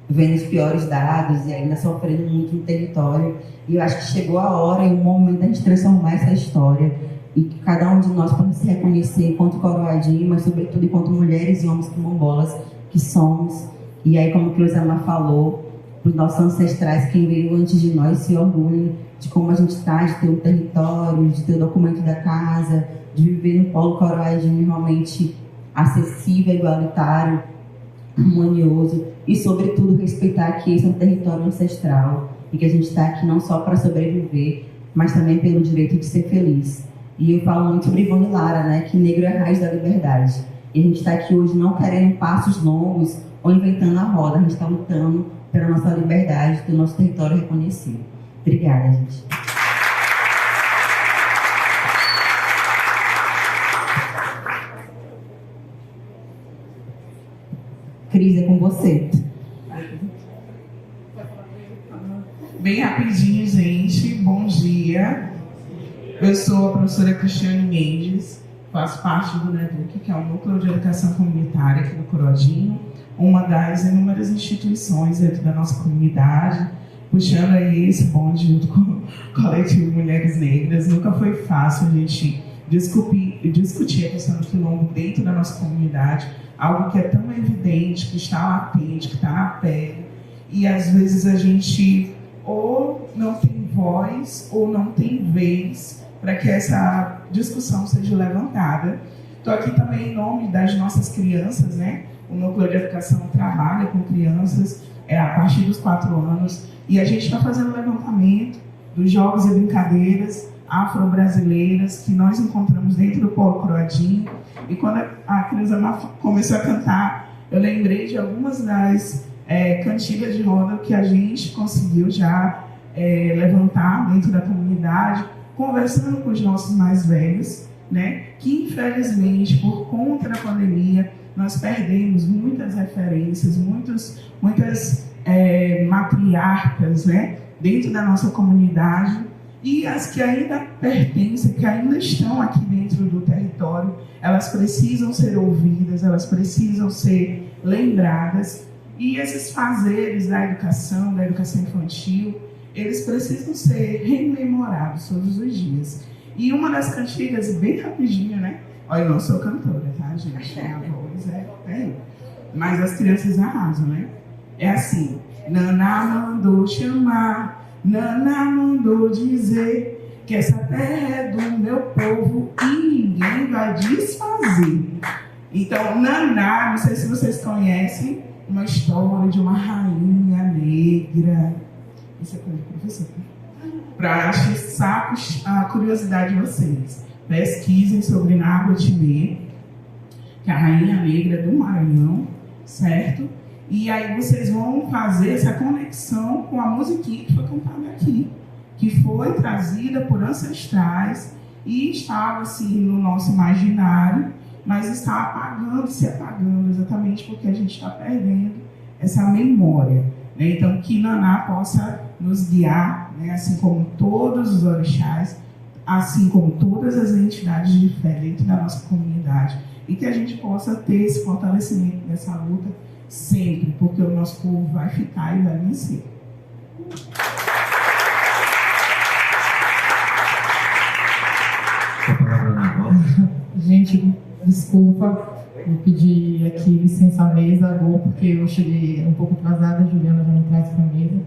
vendo os piores dados e ainda sofrendo muito no território, e eu acho que chegou a hora e o momento da gente transformar essa história e que cada um de nós possa se reconhecer enquanto Coroadinho, mas sobretudo enquanto mulheres e homens quilombolas que somos. E aí, como o Cleusamar falou, para os nossos ancestrais, quem veio antes de nós se orgulhem de como a gente está, de ter um território, de ter o documento da casa, de viver no Polo Coroadinho realmente acessível, igualitário, harmonioso e, sobretudo, respeitar que esse é um território ancestral e que a gente está aqui não só para sobreviver, mas também pelo direito de ser feliz. E eu falo muito sobre Ivone Lara, né, que negro é a raiz da liberdade. E a gente está aqui hoje não querendo passos longos ou inventando a roda, a gente está lutando pela nossa liberdade, pelo nosso território reconhecido. Obrigada, gente. Cris, é com você. Bem rapidinho, gente. Bom dia. Eu sou a professora Cristiane Mendes, faço parte do NEDUC, que é o Núcleo de Educação Comunitária aqui no Corodinho, uma das inúmeras instituições dentro da nossa comunidade, puxando aí esse bonde junto com o coletivo Mulheres Negras. Nunca foi fácil a gente discutir a questão do quilombo dentro da nossa comunidade, algo que é tão evidente, que está latente, que está na pele, e às vezes a gente ou não tem voz ou não tem vez para que essa discussão seja levantada. Estou aqui também em nome das nossas crianças, né? O Núcleo de Educação trabalha com crianças a partir dos 4 anos, e a gente está fazendo um levantamento dos jogos e brincadeiras afro-brasileiras que nós encontramos dentro do Polo Corodinho. E quando a Creuza começou a cantar, eu lembrei de algumas das cantigas de roda que a gente conseguiu já levantar dentro da comunidade, conversando com os nossos mais velhos, né, que infelizmente, por conta da pandemia, nós perdemos muitas referências, muitas matriarcas, né, dentro da nossa comunidade, e as que ainda pertencem, que ainda estão aqui dentro do território, elas precisam ser ouvidas, elas precisam ser lembradas, e esses fazeres da educação infantil, eles precisam ser rememorados todos os dias. E uma das cantigas, bem rapidinho, né? Olha, eu não sou cantora, tá, gente? A voz é terrível. Mas as crianças arrasam, né? É assim: Naná mandou chamar, Naná mandou dizer que essa terra é do meu povo e ninguém vai desfazer. Então, Naná, não sei se vocês conhecem, uma história de uma rainha negra. Isso é como professor. Para atiçar a curiosidade de vocês, pesquisem sobre Nagotimê, que é a rainha negra do Maranhão, certo? E aí vocês vão fazer essa conexão com a musiquinha que foi cantada aqui, que foi trazida por ancestrais e estava assim no nosso imaginário, mas está apagando, se apagando, exatamente porque a gente está perdendo essa memória, né? Então, que Naná possa nos guiar, né? Assim como todos os orixás, assim como todas as entidades de fé dentro da nossa comunidade, e que a gente possa ter esse fortalecimento dessa luta sempre, porque o nosso povo vai ficar e vai vencer. Gente, desculpa, vou pedir aqui licença à mesa, porque eu cheguei um pouco atrasada, a Juliana já me traz para a mesa.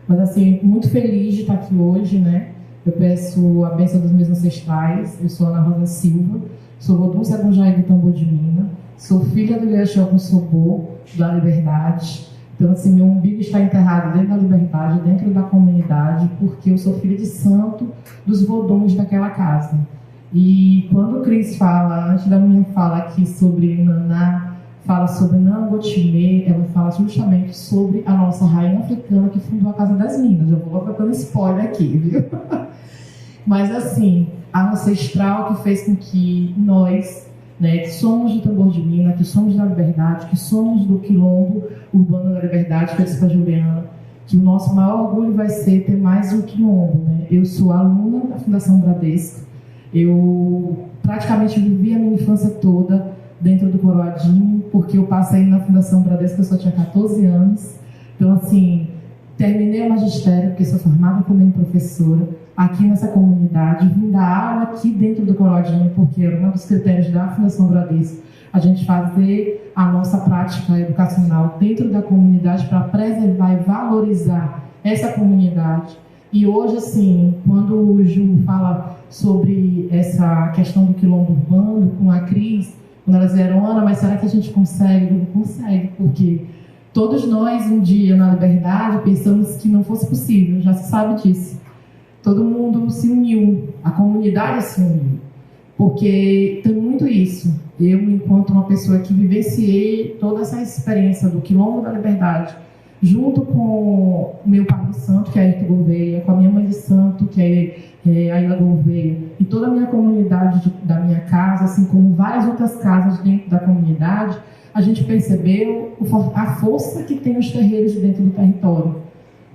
Mas, assim, muito feliz de estar aqui hoje, né? Eu peço a bênção dos meus ancestrais. Eu sou Ana Rosa Silva, sou Vodunça Gunjaí do Tambor de Mina, sou filha do Liaxel Sobô, da Liberdade. Então, assim, meu umbigo está enterrado dentro da Liberdade, dentro da comunidade, porque eu sou filha de santo dos Voduns daquela casa. E quando o Cris fala, antes da minha fala aqui sobre Naná, fala sobre Nangotimê, ela fala justamente sobre a nossa rainha africana que fundou a Casa das Minas. Eu vou botando spoiler aqui, viu? Mas assim, a ancestral que fez com que nós, né, que somos do Tambor de Mina, que somos da Liberdade, que somos do Quilombo Urbano da Liberdade, que eu disse para a Juliana, que o nosso maior orgulho vai ser ter mais um Quilombo, né? Eu sou aluna da Fundação Bradesco. Eu praticamente vivi a minha infância toda dentro do Coroadinho, porque eu passei na Fundação Bradesco, eu só tinha 14 anos. Então, assim, terminei o magistério, porque sou formada também professora, aqui nessa comunidade, vim dar aula aqui dentro do Coroadinho, porque era um dos critérios da Fundação Bradesco, a gente fazer a nossa prática educacional dentro da comunidade para preservar e valorizar essa comunidade. E hoje, assim, quando o Ju fala sobre essa questão do quilombo urbano com a Cris, quando elas vieram, Ana, mas será que a gente consegue? Não consegue, porque todos nós, um dia, na Liberdade, pensamos que não fosse possível, já se sabe disso. Todo mundo se uniu, a comunidade se uniu, porque tem muito isso. Eu, enquanto uma pessoa que vivenciei toda essa experiência do Quilombo da Liberdade, junto com o meu pai de santo, que é Ayrton Gouveia, com a minha mãe de santo, que é a Ilha Gouveia, e toda a minha comunidade da minha casa, assim como várias outras casas dentro da comunidade, a gente percebeu a força que tem os terreiros dentro do território.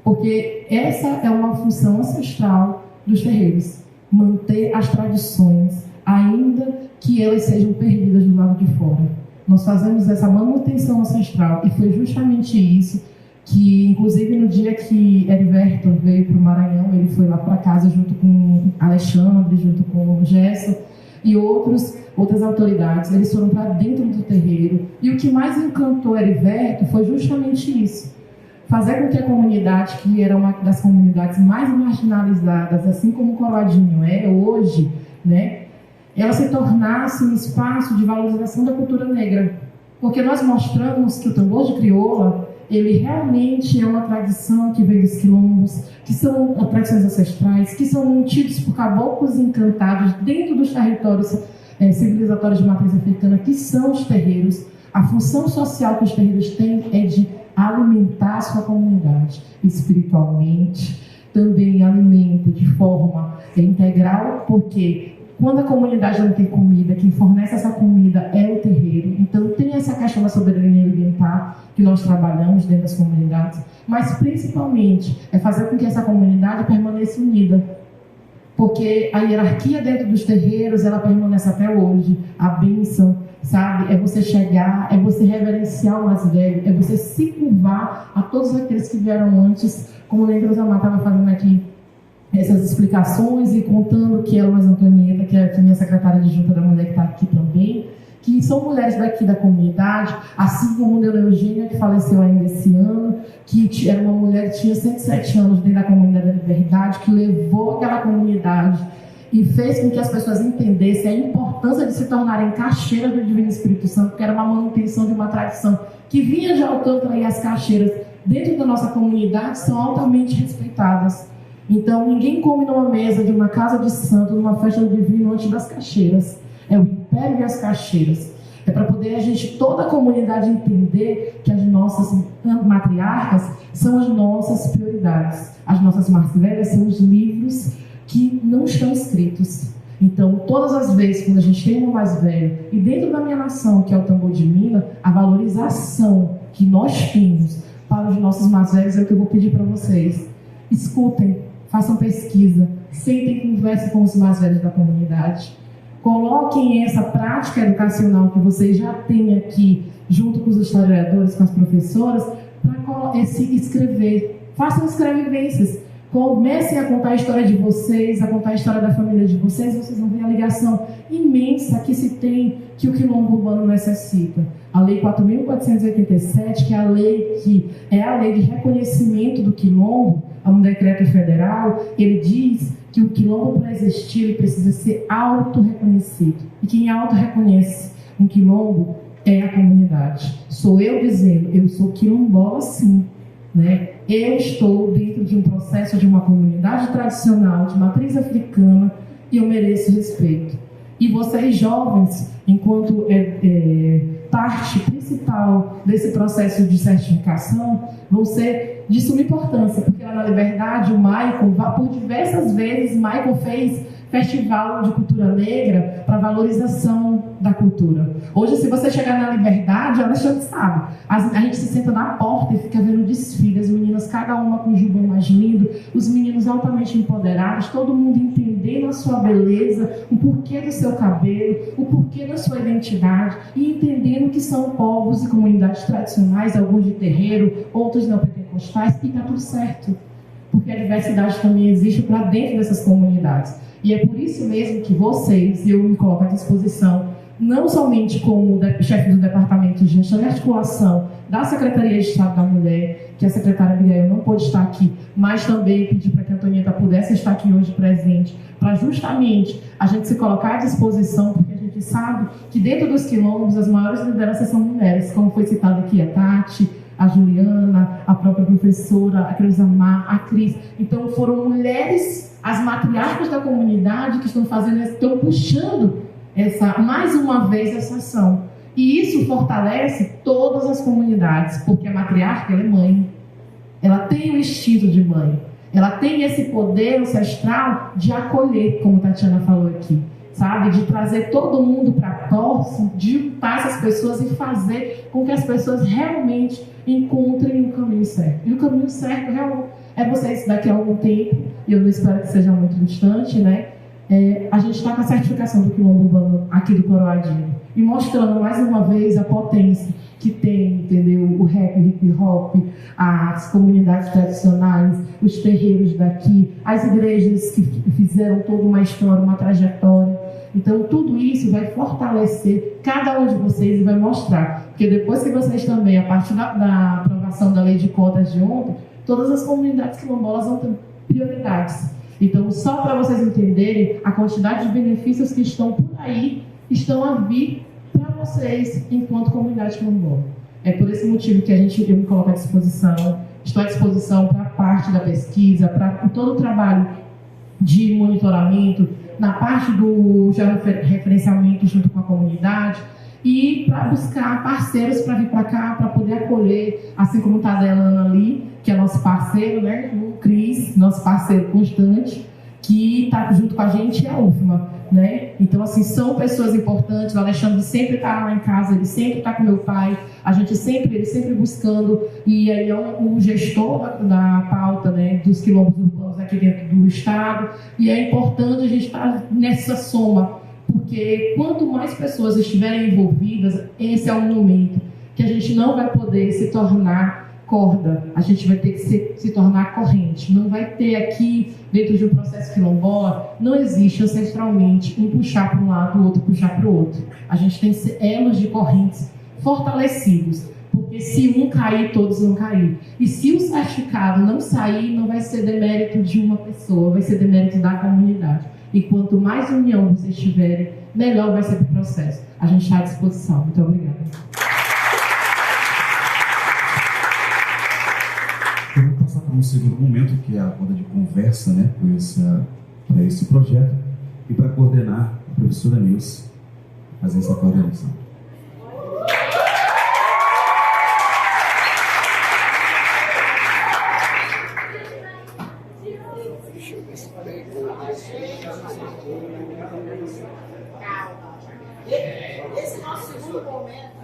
Porque essa é uma função ancestral dos terreiros, manter as tradições, ainda que elas sejam perdidas do lado de fora. Nós fazemos essa manutenção ancestral, e foi justamente isso que, inclusive, no dia que Heriberto veio para o Maranhão, ele foi lá para casa junto com Alexandre, junto com Gerson e outras autoridades. Eles foram para dentro do terreiro, e o que mais encantou Heriberto foi justamente isso: fazer com que a comunidade, que era uma das comunidades mais marginalizadas, assim como o Coroadinho é hoje, né, ela se tornasse um espaço de valorização da cultura negra. Porque nós mostramos que o tambor de crioula, ele realmente é uma tradição que vem dos quilombos, que são tradições ancestrais, que são mantidos por caboclos encantados dentro dos territórios civilizatórios de matriz africana, que são os terreiros. A função social que os terreiros têm é de alimentar a sua comunidade espiritualmente, também alimenta de forma integral, porque quando a comunidade não tem comida, quem fornece essa comida é o terreiro. Então tem essa questão da soberania alimentar que nós trabalhamos dentro das comunidades, mas principalmente é fazer com que essa comunidade permaneça unida, porque a hierarquia dentro dos terreiros, ela permanece até hoje. A bênção, sabe, é você chegar, é você reverenciar o mais velho, é você se curvar a todos aqueles que vieram antes, como o Negro Zamar estava fazendo aqui essas explicações e contando que ela, mais Antonieta, que é a minha secretária de junta da mulher que está aqui também, que são mulheres daqui da comunidade, assim como a Dona Eugênia, que faleceu ainda esse ano, que era uma mulher que tinha 107 anos dentro da comunidade da Liberdade, que levou aquela comunidade e fez com que as pessoas entendessem a importância de se tornarem caixeiras do Divino Espírito Santo, porque era uma manutenção de uma tradição que vinha de Alcântara, e as caixeiras dentro da nossa comunidade são altamente respeitadas. Então, ninguém come numa mesa de uma casa de santo, numa festa do divino, antes das caixeiras. É o império das caixeiras. É para poder toda a comunidade entender que as nossas matriarcas são as nossas prioridades. As nossas mais velhas são os livros que não estão escritos. Então, todas as vezes, quando a gente tem um mais velho, e dentro da minha nação, que é o tambor de mina, a valorização que nós temos para os nossos mais velhos é o que eu vou pedir para vocês. Escutem. Façam pesquisa, sentem e conversem com os mais velhos da comunidade. Coloquem essa prática educacional que vocês já têm aqui, junto com os historiadores, com as professoras, para escrever. Façam escrevivências. Comecem a contar a história de vocês, a contar a história da família de vocês, vocês vão ver a ligação imensa que se tem, que o quilombo urbano necessita. A Lei 4.487, que é a lei de reconhecimento do quilombo, é um decreto federal, ele diz que o quilombo, para existir, ele precisa ser auto-reconhecido. E quem auto-reconhece um quilombo é a comunidade. Sou eu dizendo, eu sou quilombola sim, né? Eu estou dentro de um processo de uma comunidade tradicional, de matriz africana, e eu mereço respeito. E vocês jovens, enquanto parte principal desse processo de certificação, vão ser de suma importância, porque lá na Liberdade, o Michael, por diversas vezes, Michael fez festival de cultura negra para valorização da cultura. Hoje, se você chegar na Liberdade, a Alexandre sabe, a gente se senta na porta e fica vendo desfile, as meninas, cada uma com o jubão mais lindo, os meninos altamente empoderados, todo mundo entendendo a sua beleza, o porquê do seu cabelo, o porquê da sua identidade, e entendendo que são povos e comunidades tradicionais, alguns de terreiro, outros neopentecostais, e está tudo certo, porque a diversidade também existe para dentro dessas comunidades. E é por isso mesmo que vocês, eu me coloco à disposição, não somente como chefe do Departamento de Gestão e Articulação da Secretaria de Estado da Mulher, que a secretária Abigail não pôde estar aqui, mas também pedir para que a Antonieta pudesse estar aqui hoje presente, para justamente a gente se colocar à disposição, porque a gente sabe que dentro dos quilombos as maiores lideranças são mulheres, como foi citado aqui a Tati, a Juliana, a própria professora, a Creusamar, a Cris. Então foram mulheres, as matriarcas da comunidade, que estão puxando mais uma vez essa ação. E isso fortalece todas as comunidades, porque a matriarca, ela é mãe. Ela tem o instinto de mãe. ela tem esse poder ancestral de acolher, como a Tatiana falou aqui, sabe? De trazer todo mundo para próximo, de juntar essas pessoas e fazer com que as pessoas realmente encontrem o caminho certo. E o caminho certo é vocês daqui a algum tempo, e eu não espero que seja muito distante, né? A gente está com a certificação do Quilombo Urbano aqui do Coroadinho e mostrando mais uma vez a potência que tem, entendeu? O rap, hip hop, as comunidades tradicionais, os terreiros daqui, as igrejas que fizeram toda uma história, uma trajetória. Então, tudo isso vai fortalecer cada um de vocês e vai mostrar. Porque depois que vocês também, a partir da aprovação da lei de cotas de ontem, todas as comunidades quilombolas vão ter prioridades. Então, só para vocês entenderem a quantidade de benefícios que estão por aí, estão a vir para vocês enquanto comunidade quilombola. É por esse motivo que eu me coloco à disposição, estou à disposição para a parte da pesquisa, para todo o trabalho de monitoramento, na parte do georreferenciamento junto com a comunidade e para buscar parceiros para vir para cá, para poder acolher, assim como está a Delana ali, que é nosso parceiro, né? O Cris, nosso parceiro constante, que está junto com a gente, é a UFMA, né? Então, assim, são pessoas importantes. O Alexandre sempre está lá em casa, ele sempre está com meu pai, ele sempre buscando, e aí é o gestor da pauta, né, dos quilombos urbanos aqui dentro do estado, e é importante a gente estar nessa soma, porque quanto mais pessoas estiverem envolvidas, esse é o momento que a gente não vai poder se tornar corda, a gente vai ter que se tornar corrente. Não vai ter aqui, dentro de um processo quilombola, não existe ancestralmente um puxar para um lado, o outro puxar para o outro. A gente tem elos de correntes fortalecidos, porque se um cair, todos vão cair. E se o certificado não sair, não vai ser demérito de uma pessoa, vai ser demérito da comunidade. E quanto mais união vocês tiverem, melhor vai ser o processo. A gente está à disposição. Muito obrigada. Eu vou passar para um segundo momento, que é a roda de conversa, né, para esse projeto, e para coordenar a professora Nilce fazer essa coordenação. Esse nosso segundo momento.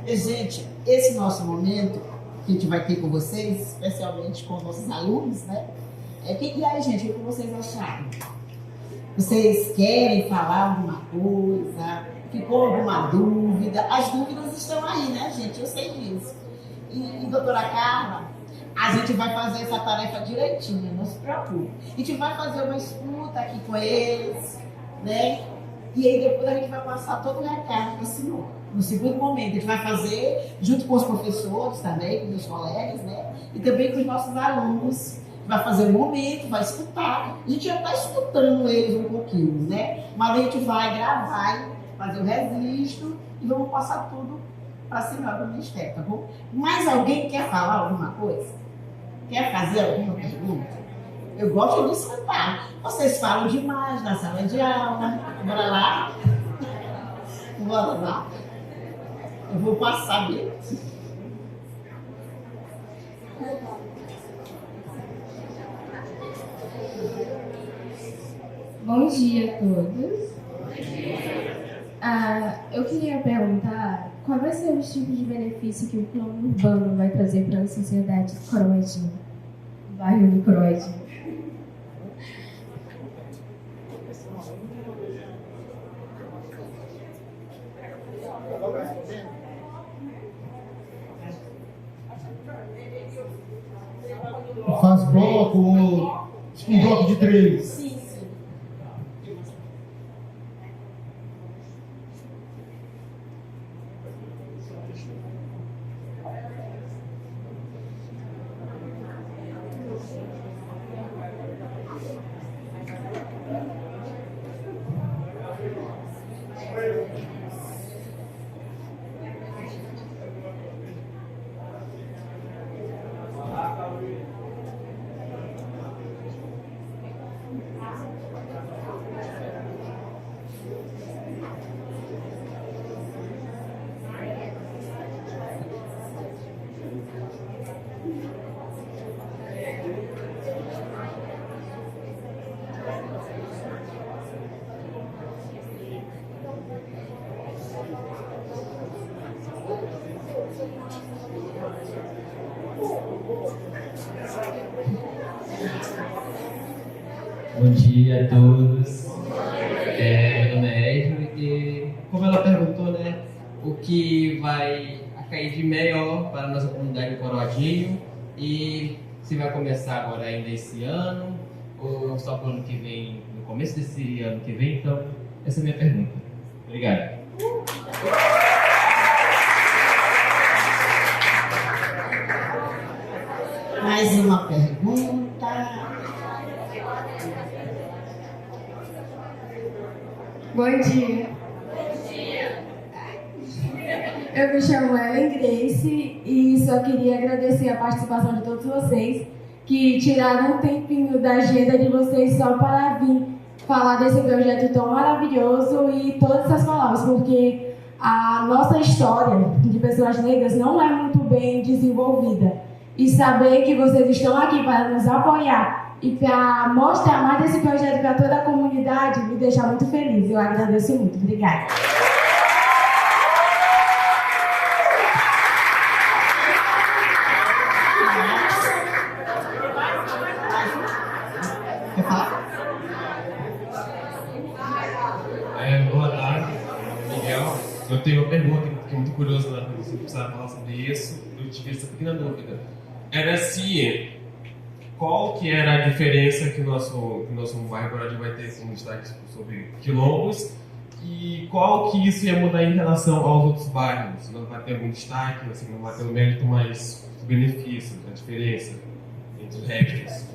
Gente, esse nosso momento que a gente vai ter com vocês, especialmente com nossos alunos, né? E aí, gente, o que vocês acharam? Vocês querem falar alguma coisa? Ficou alguma dúvida? As dúvidas estão aí, né, gente? Eu sei disso. E doutora Carla, a gente vai fazer essa tarefa direitinho, não se preocupe. A gente vai fazer uma escuta aqui com eles, né? E aí depois a gente vai passar todo o recado para o senhor. No segundo momento, a gente vai fazer, junto com os professores também, com os colegas, né? E também com os nossos alunos. Vai fazer um momento, vai escutar. A gente já está escutando eles um pouquinho, né? Mas a gente vai gravar, fazer o registro e vamos passar tudo para a senhora do Ministério, tá bom? Mas alguém quer falar alguma coisa? Quer fazer alguma pergunta? Eu gosto de escutar. Vocês falam demais na sala de aula. Bora lá? Bora lá. Eu vou passar mesmo. Bom dia a todos. Eu queria perguntar qual vai ser o tipo de benefício que o plano urbano vai trazer para a sociedade do Coroadinho, do bairro do Coroadinho. Faz bloco, um bloco de 3. Sim. Bom dia a todos. Meu nome é Edro e, como ela perguntou, né, o que vai cair de melhor para a nossa comunidade de Coroadinho e se vai começar agora ainda esse ano ou só para o ano que vem, no começo desse ano que vem. Então, essa é a minha pergunta. Obrigado. Mais uma pergunta. Bom dia. Eu me chamo Ellen Grace e só queria agradecer a participação de todos vocês que tiraram um tempinho da agenda de vocês só para vir falar desse projeto tão maravilhoso e todas essas palavras, porque a nossa história de pessoas negras não é muito bem desenvolvida. E saber que vocês estão aqui para nos apoiar e para mostrar mais desse projeto para toda a comunidade me deixa muito feliz. Eu agradeço muito. Obrigada. Quer falar? Boa tarde, Miguel. Eu tenho uma pergunta que fiquei muito curioso na hora que você precisava falar sobre isso. Eu tive essa pequena dúvida. Era se qual que era a diferença que o nosso bairro Coroadinho vai ter como destaque sobre quilombos e qual que isso ia mudar em relação aos outros bairros? Não vai ter algum destaque, assim, não vai ter um mérito mais benefício, a diferença entre os restos?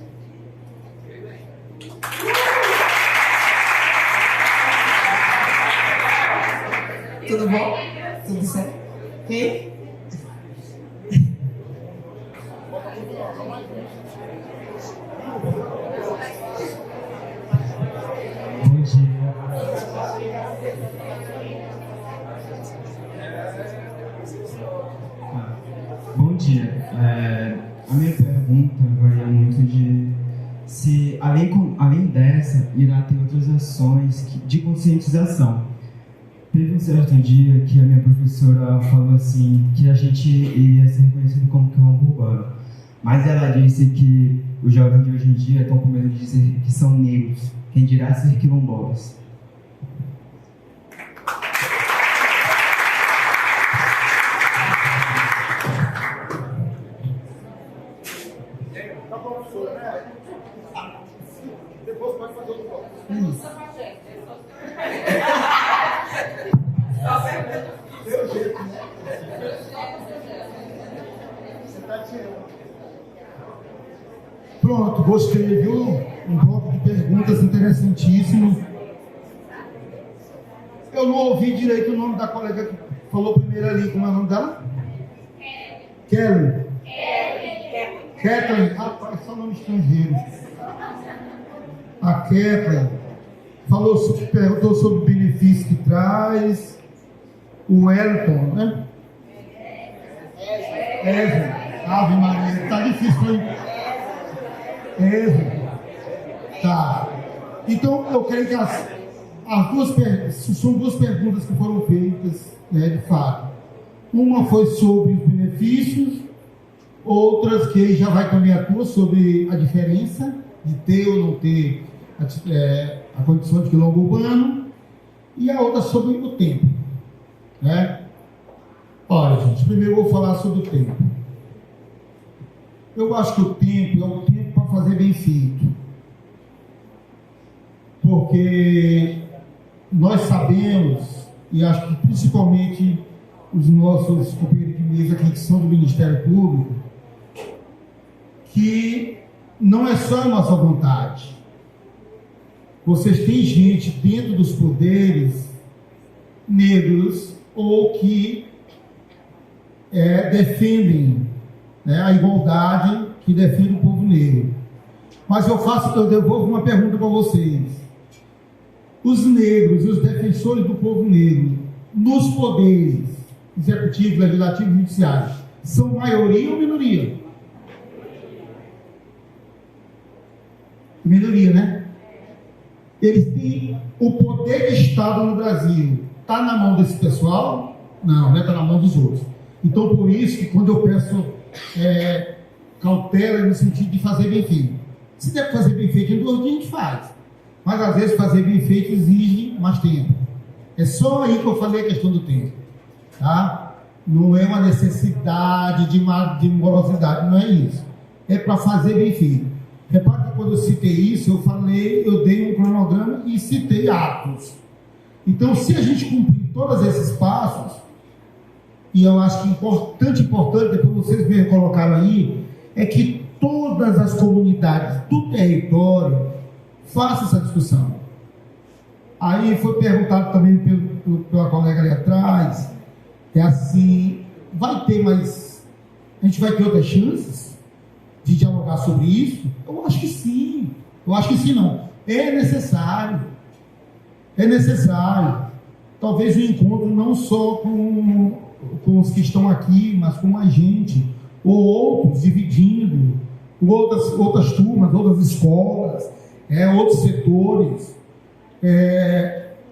Tudo bom? Tudo certo? Ok? Bom dia. Bom dia. A minha pergunta varia muito de se, além dessa, irá ter outras ações de conscientização. Teve um certo dia que a minha professora falou assim, que a gente ia ser reconhecido como quilombo urbano. Mas ela disse que os jovens de hoje em dia estão com medo de dizer que são negros, quem dirá ser quilombolas. Depois pode fazer o bloco. Seu jeito, né? Você tá tirando. Pronto, gostei, viu? Um bloco de perguntas interessantíssimo. Eu não ouvi direito o nome da colega que falou primeiro ali. Como é o nome dela? Kelly. Kathleen. Rapaz, só nome estrangeiro. A Kathleen perguntou sobre o benefício que traz. O Wellington, né? Ave Maria, tá difícil, hein? Tá. Então, eu creio que as são duas perguntas que foram feitas, né, de fato. Uma foi sobre os benefícios, outras que já vai também a tua sobre a diferença de ter ou não ter a condição de quilombo urbano, e a outra sobre o tempo, né? Olha, gente, primeiro eu vou falar sobre o tempo. Eu acho que o tempo é o tempo para fazer bem feito, porque nós sabemos, e acho que principalmente os nossos companheiros de mesa aqui que são do Ministério Público, que não é só a nossa vontade. Vocês têm gente dentro dos poderes negros ou que defendem, né, a igualdade, que defende o povo negro. Mas eu devolvo uma pergunta para vocês. Os negros, os defensores do povo negro, nos poderes executivo, legislativo e judiciário, são maioria ou minoria? Minoria, né? Eles têm o poder de Estado no Brasil. Está na mão desse pessoal? Não, né? Está na mão dos outros. Então, por isso que quando eu peço cautela no sentido de fazer bem feito, Se deve fazer bem feito em 2 dias, a gente faz. Mas às vezes fazer bem feito exige mais tempo. É só aí que eu falei a questão do tempo. Tá? Não é uma necessidade de morosidade, não é isso. É para fazer bem feito. Repare que quando eu citei isso, eu dei um cronograma e citei atos. Então, se a gente cumprir todos esses passos, e eu acho que importante, depois vocês me colocaram aí, é que todas as comunidades do território façam essa discussão. Aí foi perguntado também pela colega ali atrás, é assim, vai ter mais, a gente vai ter outras chances de dialogar sobre isso? Eu acho que sim. Eu acho que sim, não. É necessário. Talvez o encontro não só com os que estão aqui, mas com a gente, ou outros dividindo, outras turmas, outras escolas, outros setores.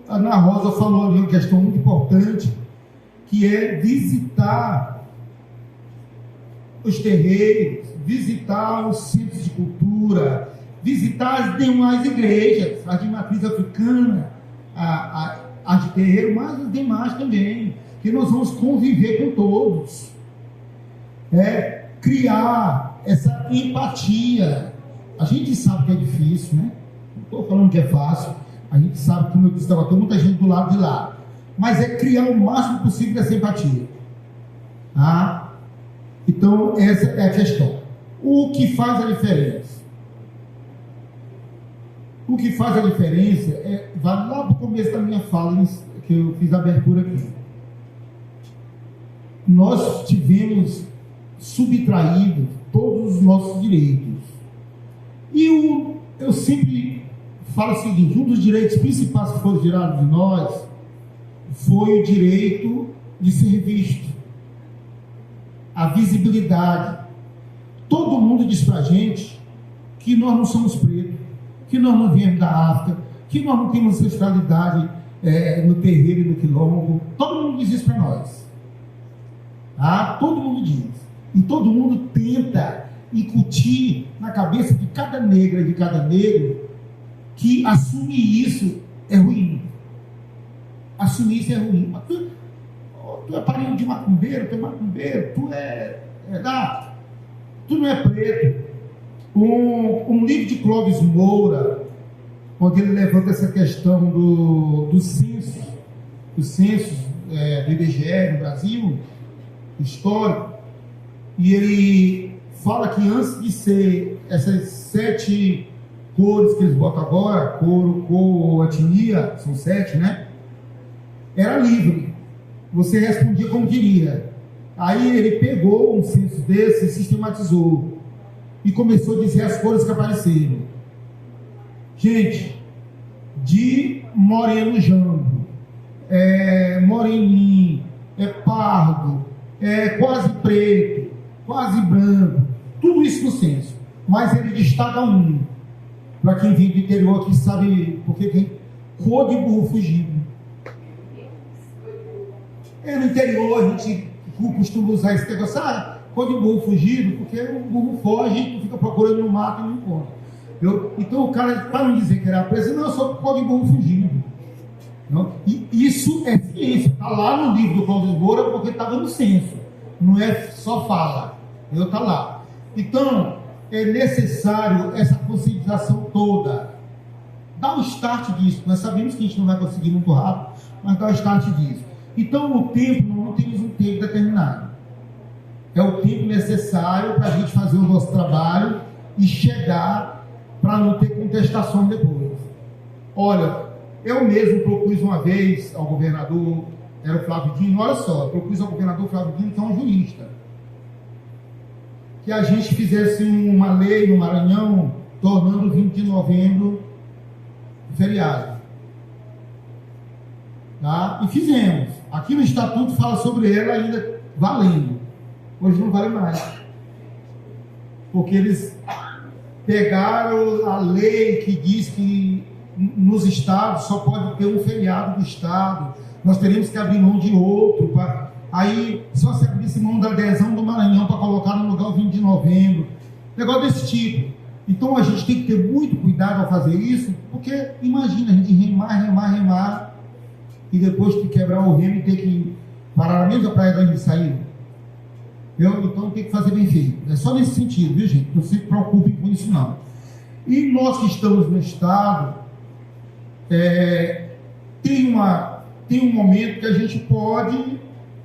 A Ana Rosa falou ali uma questão muito importante, que é visitar os terreiros, visitar os centros de cultura, visitar as demais igrejas, as de matriz africana, as de terreiro, mas as demais também, que nós vamos conviver com todos. Criar essa empatia. A gente sabe que é difícil, né? Não estou falando que é fácil. A gente sabe, como eu disse, tem muita gente do lado de lá. Mas é criar o máximo possível essa empatia. Tá? Então, essa é a questão. O que faz a diferença? O que faz a diferença vai lá para o começo da minha fala, que eu fiz a abertura aqui. Nós tivemos subtraído todos os nossos direitos. E eu sempre falo o seguinte: um dos direitos principais que foram tirados de nós foi o direito de ser visto, a visibilidade. Todo mundo diz pra gente que nós não somos pretos, que nós não viemos da África, que nós não temos ancestralidade no terreiro e no quilombo. Todo mundo diz isso para nós. Todo mundo diz. E todo mundo tenta incutir na cabeça de cada negra e de cada negro que assumir isso é ruim. Assumir isso é ruim. Mas tu é parente de macumbeiro, tu é macumbeiro, tu não é preto. Um livro de Clóvis Moura, onde ele levanta essa questão do censo, do IBGE no Brasil, histórico, e ele fala que antes de ser essas 7 cores que eles botam agora, cor, etnia, são 7, né? Era livre. Você respondia como queria. Aí ele pegou um censo desse e sistematizou. E começou a dizer as cores que apareceram. Gente, de moreno jambo, moreninho, pardo, quase preto, quase branco, tudo isso no censo. Mas ele destaca um, para quem vem do interior aqui sabe porque tem cor de burro fugido. No interior a gente costuma usar esse negócio, cor de burro fugido, porque o burro foge e tu fica procurando no mato e não encontra. Então o cara, para não dizer que era preso, não, eu sou cor de burro fugido. Não? E isso é ciência, está lá no livro do Clóvis Moura, porque estava no censo, não é só fala, está lá. Então, é necessário essa conscientização toda. Dá um start disso. Nós sabemos que a gente não vai conseguir muito rápido, mas dá um start disso. Então, o tempo, não temos um tempo determinado. É o tempo necessário para a gente fazer o nosso trabalho e chegar para não ter contestações depois. Olha, eu mesmo propus uma vez ao governador, era o Flávio Dino, olha só, eu propus ao governador Flávio Dino, que é um jurista, que a gente fizesse uma lei no Maranhão, tornando o 20 de novembro feriado. Tá? E fizemos. Aqui no Estatuto fala sobre ela ainda valendo. Hoje não vale mais. Porque eles pegaram a lei que diz que nos estados só pode ter um feriado do estado. Nós teríamos que abrir mão de outro. Aí só se abrisse mão da adesão do Maranhão para colocar no lugar o 20 de novembro. Negócio desse tipo. Então a gente tem que ter muito cuidado ao fazer isso, porque imagina a gente remar, e depois de quebrar o remo e ter que parar na mesma praia da gente saiu. Então tem que fazer bem feito. É só nesse sentido, viu, gente? Não se preocupem com isso, não. E nós que estamos no Estado, tem um momento que a gente pode,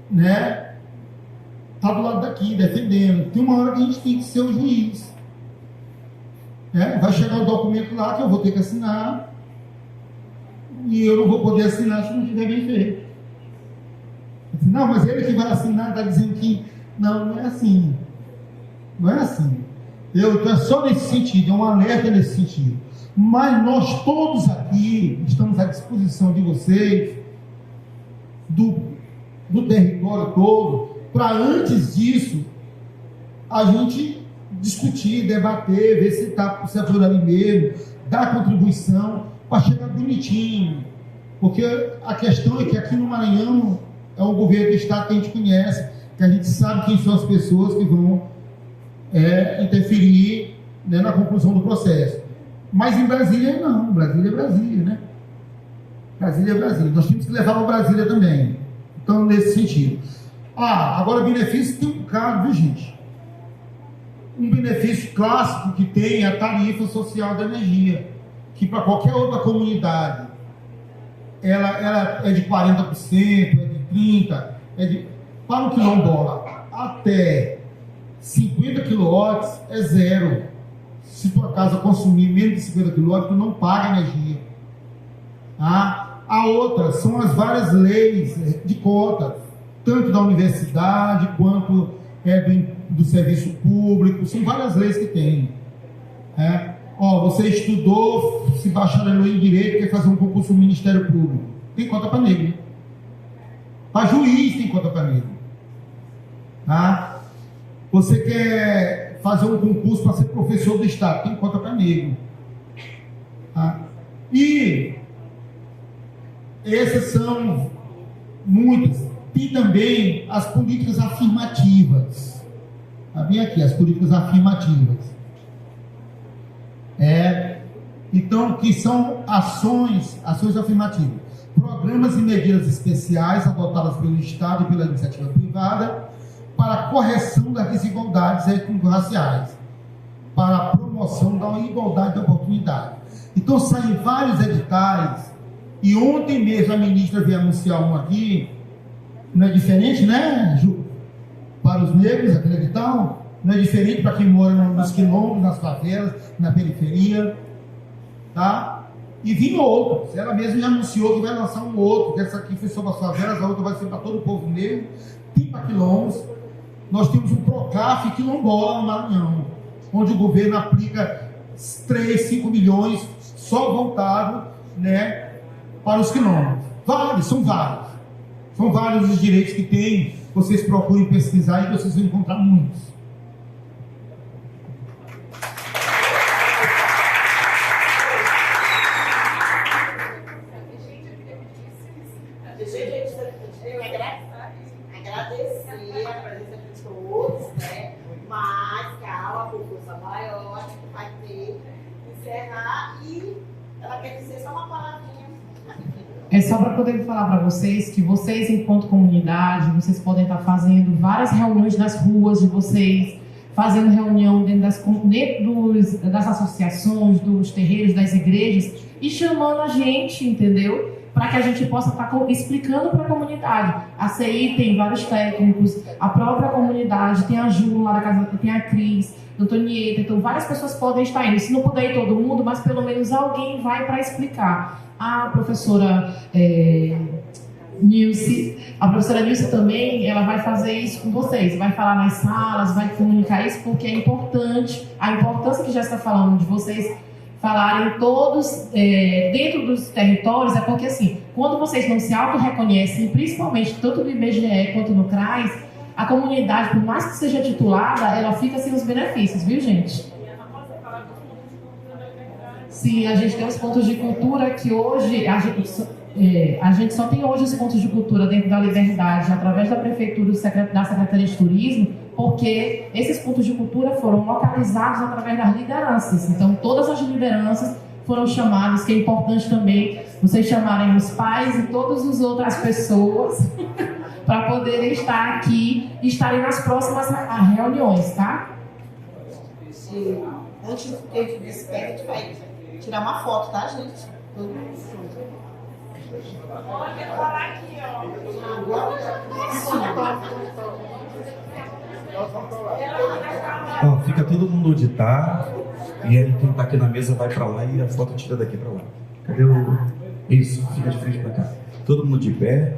né, estar do lado daqui, defendendo. Tem uma hora que a gente tem que ser o juiz. Vai chegar o documento lá que eu vou ter que assinar, e eu não vou poder assinar se não estiver bem feito. Não, mas ele que vai assinar está dizendo que não é assim. Não é assim. Então é só nesse sentido, é um alerta nesse sentido. Mas nós todos aqui estamos à disposição de vocês, do território todo, para antes disso a gente discutir, debater, ver se é por ali mesmo, dar contribuição para chegar bonitinho. Porque a questão é que aqui no Maranhão é um governo do Estado que a gente conhece, que a gente sabe quem são as pessoas que vão interferir, né, na conclusão do processo. Mas em Brasília não, Brasília é Brasília, né? Brasília é Brasília. Nós temos que levar para Brasília também. Então, nesse sentido. Agora, benefício tem um bocado, viu, gente? Um benefício clássico que tem é a tarifa social da energia, que para qualquer outra comunidade, ela é de 40%, é de 30%, para o quilombola, até 50 kW é zero. Se tua casa consumir menos de 50 kW, tu não paga energia. A outra são as várias leis de cotas, tanto da universidade quanto do serviço público. São várias leis que tem. Você estudou, se bacharelou em Direito, quer fazer um concurso no Ministério Público, tem cota para negro. Para juiz tem cota para negro. Você quer fazer um concurso para ser professor do Estado, tem cota para negro. E essas são muitas. Tem também as políticas afirmativas. Bem aqui, as políticas afirmativas. Então, que são ações afirmativas. Programas e medidas especiais adotadas pelo Estado e pela iniciativa privada para a correção das desigualdades étnico-raciais, para a promoção da igualdade de oportunidade. Então, saem vários editais, e ontem mesmo a ministra veio anunciar um aqui, não é diferente, né, Ju? Para os negros, aquele edital, não é diferente para quem mora nos quilombos, nas favelas, na periferia, tá? E vinham outros. Ela mesma já anunciou que vai lançar um outro, que essa aqui foi sobre as favelas, a outra vai ser para todo o povo negro, tem para quilombos. Nós temos um PROCAF quilombola no Maranhão, onde o governo aplica 3, 5 milhões só voltado, né, para os quilombos. São vários. São vários os direitos que tem. Vocês procurem pesquisar e vocês vão encontrar muitos. Agradecer a presença de todos, né? Mas calma, por força maior, a gente vai ter que encerrar e ela quer dizer só uma palavrinha. É só para poder falar para vocês que vocês, enquanto comunidade, vocês podem estar fazendo várias reuniões nas ruas de vocês, fazendo reunião dentro das associações, dos terreiros, das igrejas, e chamando a gente, entendeu? Para que a gente possa estar explicando para a comunidade. A CI tem vários técnicos, a própria comunidade, tem a Ju lá da casa, tem a Cris, a Antonieta, então várias pessoas podem estar indo. Se não puder ir todo mundo, mas pelo menos alguém vai para explicar. A professora Nilce também, ela vai fazer isso com vocês, vai falar nas salas, vai comunicar isso, porque é importante, a importância que já está falando de vocês falarem todos dentro dos territórios, é porque assim, quando vocês não se auto-reconhecem, principalmente tanto no IBGE quanto no CRAS, a comunidade, por mais que seja titulada, ela fica sem os benefícios, viu, gente? Sim, a gente tem os pontos de cultura que hoje, a gente só tem hoje os pontos de cultura dentro da Liberdade, através da Prefeitura, da Secretaria de Turismo, porque esses pontos de cultura foram localizados através das lideranças. Então, todas as lideranças foram chamadas, que é importante também vocês chamarem os pais e todas as outras pessoas para poderem estar aqui e estarem nas próximas reuniões, tá? Antes que a gente despede, a gente vai tirar uma foto, tá, gente? Todo mundo junto. Pode falar aqui, ó. Ó, fica todo mundo onde tá. E aí quem tá aqui na mesa vai pra lá e a foto tira daqui pra lá. Cadê o... Isso, fica de frente pra cá. Todo mundo de pé.